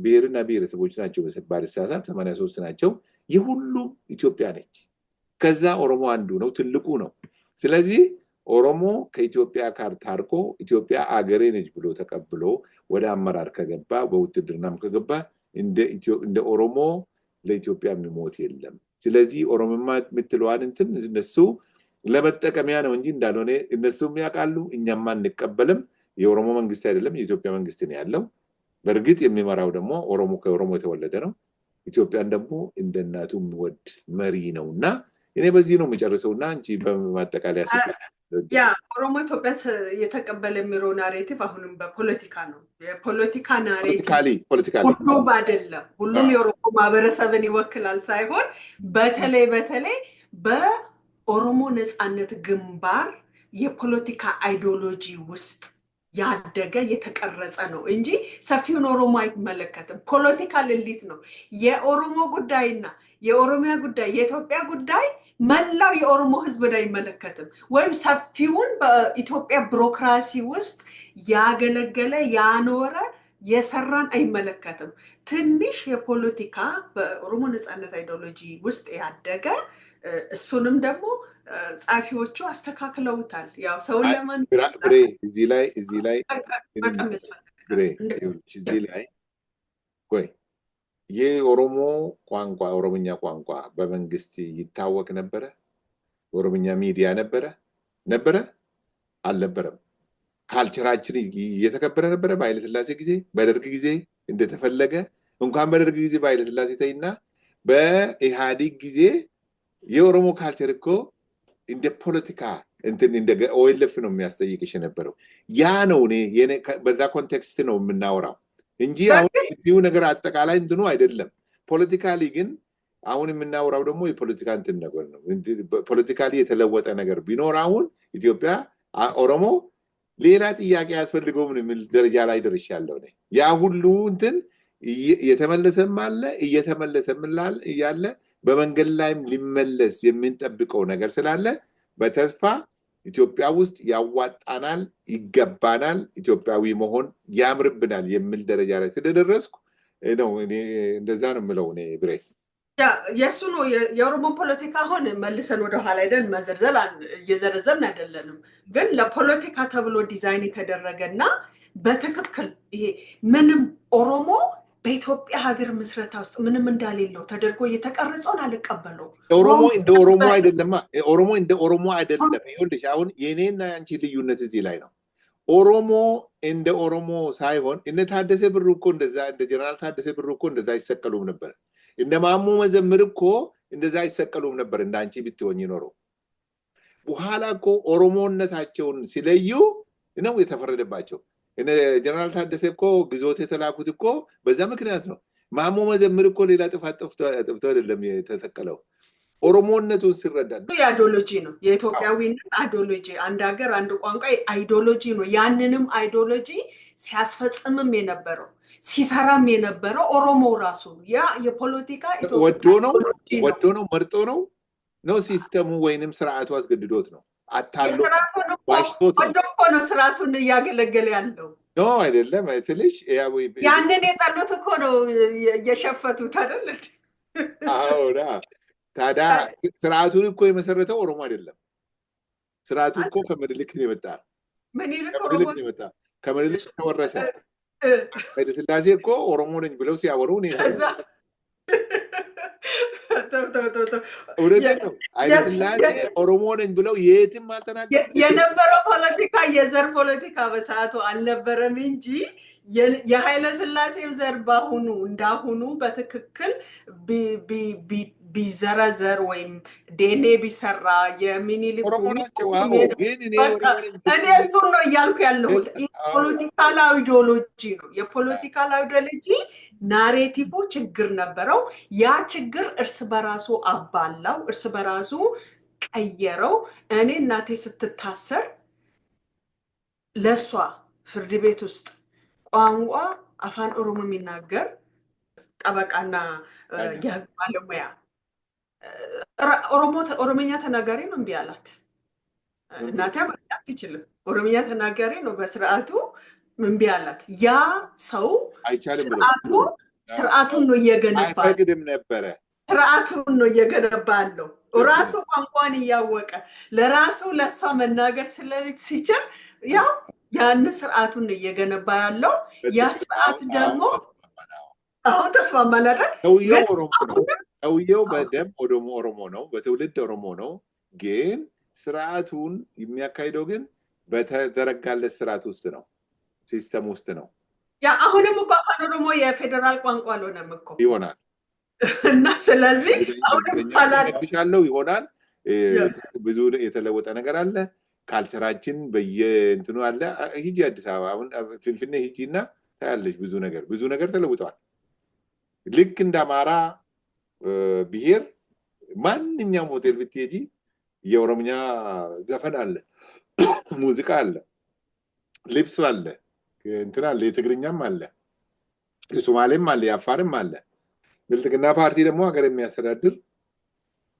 ብሔርና ብሔረሰቦች ናቸው። ባልሳሳት 83 ናቸው። የሁሉም ኢትዮጵያ ነች። ከዛ ኦሮሞ አንዱ ነው፣ ትልቁ ነው። ስለዚህ ኦሮሞ ከኢትዮጵያ ጋር ታርቆ ኢትዮጵያ አገሬ ነች ብሎ ተቀብሎ ወደ አመራር ከገባ፣ በውትድርናም ከገባ እንደ ኦሮሞ ለኢትዮጵያ የሚሞት የለም። ስለዚህ ኦሮሞማ የምትለዋን እንትን እነሱ ለመጠቀሚያ ነው እንጂ እንዳልሆነ እነሱም ያውቃሉ፣ እኛማ አንቀበልም። የኦሮሞ መንግስት አይደለም የኢትዮጵያ መንግስት ነው ያለው። በእርግጥ የሚመራው ደግሞ ከኦሮሞ የተወለደ ነው። ኢትዮጵያን ደግሞ እንደ እናቱ የሚወድ መሪ ነውና እኔ በዚህ ነው የምጨርሰውና አንቺ በማጠቃለያ ያ ኦሮሞ ኢትዮጵያን የተቀበለ የሚለው ናሬቲቭ አሁንም በፖለቲካ ነው። የፖለቲካ ናሬቲቭ ሁሉም አይደለም፣ ሁሉም የኦሮሞ ማህበረሰብን ይወክላል ሳይሆን በተለይ በኦሮሞ ነፃነት ግንባር የፖለቲካ አይዲዮሎጂ ውስጥ ያደገ የተቀረጸ ነው እንጂ ሰፊውን ኦሮሞ አይመለከትም። ፖለቲካል ኤሊት ነው። የኦሮሞ ጉዳይና የኦሮሚያ ጉዳይ የኢትዮጵያ ጉዳይ መላው የኦሮሞ ህዝብን አይመለከትም። ወይም ሰፊውን በኢትዮጵያ ቢሮክራሲ ውስጥ ያገለገለ ያኖረ የሰራን አይመለከትም። ትንሽ የፖለቲካ በኦሮሞ ነፃነት አይዲዮሎጂ ውስጥ ያደገ እሱንም ደግሞ ጻፊዎቹ አስተካክለውታል። ያው ሰው ለማን ብሬ እዚህ ላይ ቆይ የኦሮሞ ቋንቋ ኦሮምኛ ቋንቋ በመንግስት ይታወቅ ነበረ? ኦሮምኛ ሚዲያ ነበረ አልነበረም? ካልቸራችን እየተከበረ ነበረ? በኃይለ ሥላሴ ጊዜ በደርግ ጊዜ እንደተፈለገ እንኳን በደርግ ጊዜ በኃይለ ሥላሴ ተይና በኢህአዴግ ጊዜ የኦሮሞ ካልቸር እኮ እንደ ፖለቲካ እንደ ኦኤልኤፍ ነው የሚያስጠይቅሽ የነበረው። ያ ነው እኔ በዛ ኮንቴክስት ነው የምናወራው እንጂ አሁን እዚሁ ነገር አጠቃላይ እንትኑ አይደለም። ፖለቲካሊ ግን አሁን የምናወራው ደግሞ የፖለቲካ እንትን ነገር ነው። ፖለቲካሊ የተለወጠ ነገር ቢኖር አሁን ኢትዮጵያ ኦሮሞ ሌላ ጥያቄ ያስፈልገውም የሚል ደረጃ ላይ ደርሻለሁ። ያ ሁሉ እንትን እየተመለሰም አለ እየተመለሰም እያለ በመንገድ ላይም ሊመለስ የምንጠብቀው ነገር ስላለ በተስፋ ኢትዮጵያ ውስጥ ያዋጣናል፣ ይገባናል፣ ኢትዮጵያዊ መሆን ያምርብናል የሚል ደረጃ ላይ ስለደረስኩ ነው እኔ እንደዛ ነው የምለው። እኔ ብሬ የሱ ነው የኦሮሞ ፖለቲካ አሁን መልሰን ወደ ኋላ ሄደን መዘርዘል እየዘረዘርን አይደለንም፣ ግን ለፖለቲካ ተብሎ ዲዛይን የተደረገና በትክክል ይሄ ምንም ኦሮሞ በኢትዮጵያ ሀገር ምስረታ ውስጥ ምንም እንዳሌለው ተደርጎ እየተቀረጸውን አልቀበለው። ኦሮሞ እንደ ኦሮሞ አይደለም። ኦሮሞ እንደ ኦሮሞ አይደለም። ይኸውልሽ አሁን የኔና ያንቺ ልዩነት እዚህ ላይ ነው። ኦሮሞ እንደ ኦሮሞ ሳይሆን እነ ታደሰ ብሩ እኮ እንደዛ እንደ ጀነራል ታደሰ ብሩ እኮ እንደዛ አይሰቀሉም ነበር። እነ ማሙ መዘምር እኮ እንደዛ አይሰቀሉም ነበር እንደ አንቺ ብትሆኝ ኖሮ። በኋላ እኮ ኦሮሞነታቸውን ሲለዩ ነው የተፈረደባቸው። ጀነራል ታደሰ እኮ ግዞት የተላኩት እኮ በዛ ምክንያት ነው። ማሞ መዘምር እኮ ሌላ ጥፋት ጠፍቶ አይደለም የተሰቀለው። ኦሮሞነቱን ሲረዳ አይዲዮሎጂ ነው፣ የኢትዮጵያዊነት አይዲዮሎጂ፣ አንድ ሀገር አንድ ቋንቋ አይዲዮሎጂ ነው። ያንንም አይዲዮሎጂ ሲያስፈጽምም የነበረው ሲሰራም የነበረው ኦሮሞ ራሱ ያ የፖለቲካ ወዶ ነው መርጦ ነው ሲስተሙ ወይንም ስርዓቱ አስገድዶት ነው አታሎ ነው ስርዓቱን እያገለገለ ያለው ኖ አይደለም ትልሽ ያንን የጠሉት እኮ ነው እየሸፈቱት አይደል? አዎና ታዲያ ስርዓቱን እኮ የመሰረተው ኦሮሞ አይደለም። ስርዓቱ እኮ ከምኒልክ ነው የመጣ። ከምኒልክ ተወረሰ። ኃይለ ሥላሴ እኮ ኦሮሞ ነኝ ብለው ሲያወሩ እውነቴን ነው። ኃይለ ሥላሴ ኦሮሞ ነኝ ብለው የትም አልተናገሩም። የነበረው ፖለቲካ የዘር ፖለቲካ በሰዓቱ አልነበረም እንጂ የኃይለ ሥላሴም ዘር ባሁኑ እንዳሁኑ በትክክል ቢዘረዘር ወይም ዴኔ ቢሰራ የሚኒሊክ እኔ እሱን ነው እያልኩ ያለሁት። ፖለቲካል አይዲዮሎጂ ነው። የፖለቲካል አይዲዮሎጂ ናሬቲቭ ችግር ነበረው። ያ ችግር እርስ በራሱ አባላው፣ እርስ በራሱ ቀየረው። እኔ እናቴ ስትታሰር ለሷ ፍርድ ቤት ውስጥ ቋንቋ አፋን ኦሮሞ የሚናገር ጠበቃና የህግ ባለሙያ ኦሮሞኛ ተናጋሪ ነው እምቢ አላት። እናቴ አትችልም፣ ኦሮሞኛ ተናጋሪ ነው በስርዓቱ እምቢ አላት። ያ ሰው ስርዓቱን ነው እየገነባ ነበረ። ስርዓቱን ነው እየገነባ ያለው ራሱ ቋንቋን እያወቀ ለራሱ ለሷ መናገር ሲችል ያው ያን ስርዓቱን ነው እየገነባ ያለው። ያ ስርዓት ደግሞ አሁን ተስማማን አይደል? ሰውየው በደም ኦሮሞ ነው፣ በትውልድ ኦሮሞ ነው። ግን ስርዓቱን የሚያካሂደው ግን በተዘረጋለት ስርዓት ውስጥ ነው፣ ሲስተም ውስጥ ነው። ያ አሁንም እኮ አፋን ኦሮሞ የፌዴራል ቋንቋ አልሆነም እኮ ይሆናል። እና ስለዚህ አሁንም ይሆናል። ብዙ የተለወጠ ነገር አለ። ካልቸራችን በየእንትኑ አለ። ሂጂ አዲስ አበባ አሁን ፍንፍኔ ሂጂ እና ታያለሽ። ብዙ ነገር ተለውጠዋል። ልክ እንደ አማራ ብሔር ማንኛውም ሆቴል ብትሄጂ የኦሮምኛ ዘፈን አለ፣ ሙዚቃ አለ፣ ልብስ አለ፣ እንትን አለ፣ የትግርኛም አለ፣ የሶማሌም አለ፣ የአፋርም አለ። ብልጽግና ፓርቲ ደግሞ ሀገር የሚያስተዳድር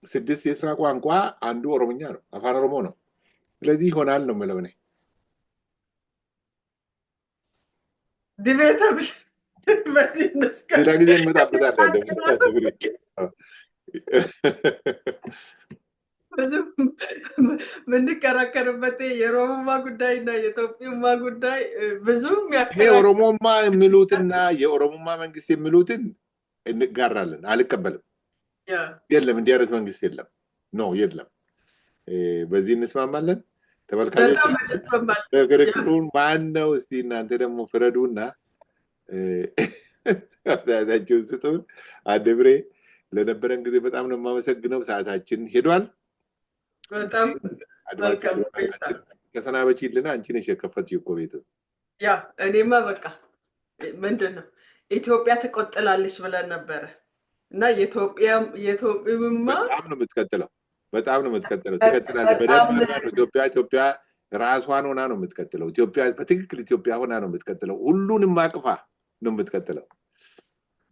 6 የስራ ቋንቋ አንዱ ኦሮምኛ ነው፣ አፋን ኦሮሞ ነው። ስለዚህ ይሆናል ነው የምለው እኔ። ዲቤተር በዚህ ሌላ ጊዜ እንመጣበታለን። ምንከራከርበት የኦሮሞማ ጉዳይ እና የኢትዮጵያማ ጉዳይ ብዙ የኦሮሞማ የሚሉትና የኦሮሞማ መንግስት የሚሉትን እንጋራለን። አልቀበልም። የለም እንዲህ አይነት መንግስት የለም። ኖ የለም። በዚህ እንስማማለን። ተመልካቾች ክርክሩን ማን ነው? እስቲ እናንተ ደግሞ ፍረዱና አስተያየታችሁን ስጡን። አደብሬ ለነበረን ጊዜ በጣም ነው የማመሰግነው። ሰዓታችን ሄዷል። ተሰናበቺልን። አንቺ ነሽ የከፈትሽው እኮ ቤቱ። ያ እኔማ በቃ ምንድን ነው ኢትዮጵያ ትቆጥላለች ብለን ነበረ እና የኢትዮጵያማ በጣም ነው የምትቀጥለው። ትቀጥላለች በደንብ። ኢትዮጵያ ራሷን ሆና ነው የምትቀጥለው። ኢትዮጵያ በትክክል ኢትዮጵያ ሆና ነው የምትቀጥለው። ሁሉንም አቅፋ ነው የምትቀጥለው።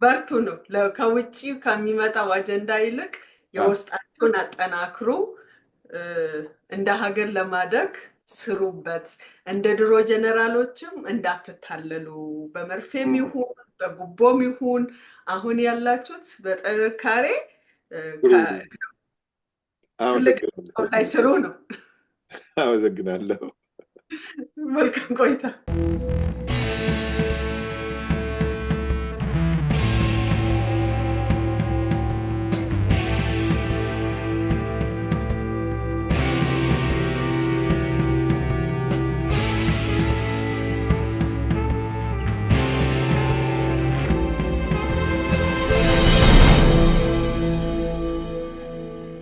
በርቱ ነው። ከውጭ ከሚመጣው አጀንዳ ይልቅ የውስጣቸውን አጠናክሩ። እንደ ሀገር ለማደግ ስሩበት። እንደ ድሮ ጀነራሎችም እንዳትታለሉ። በመርፌም ይሁን በጉቦም ይሁን አሁን ያላችሁት በጥንካሬ ትልቅ ላይ ስሩ ነው። አመሰግናለሁ። መልካም ቆይታ።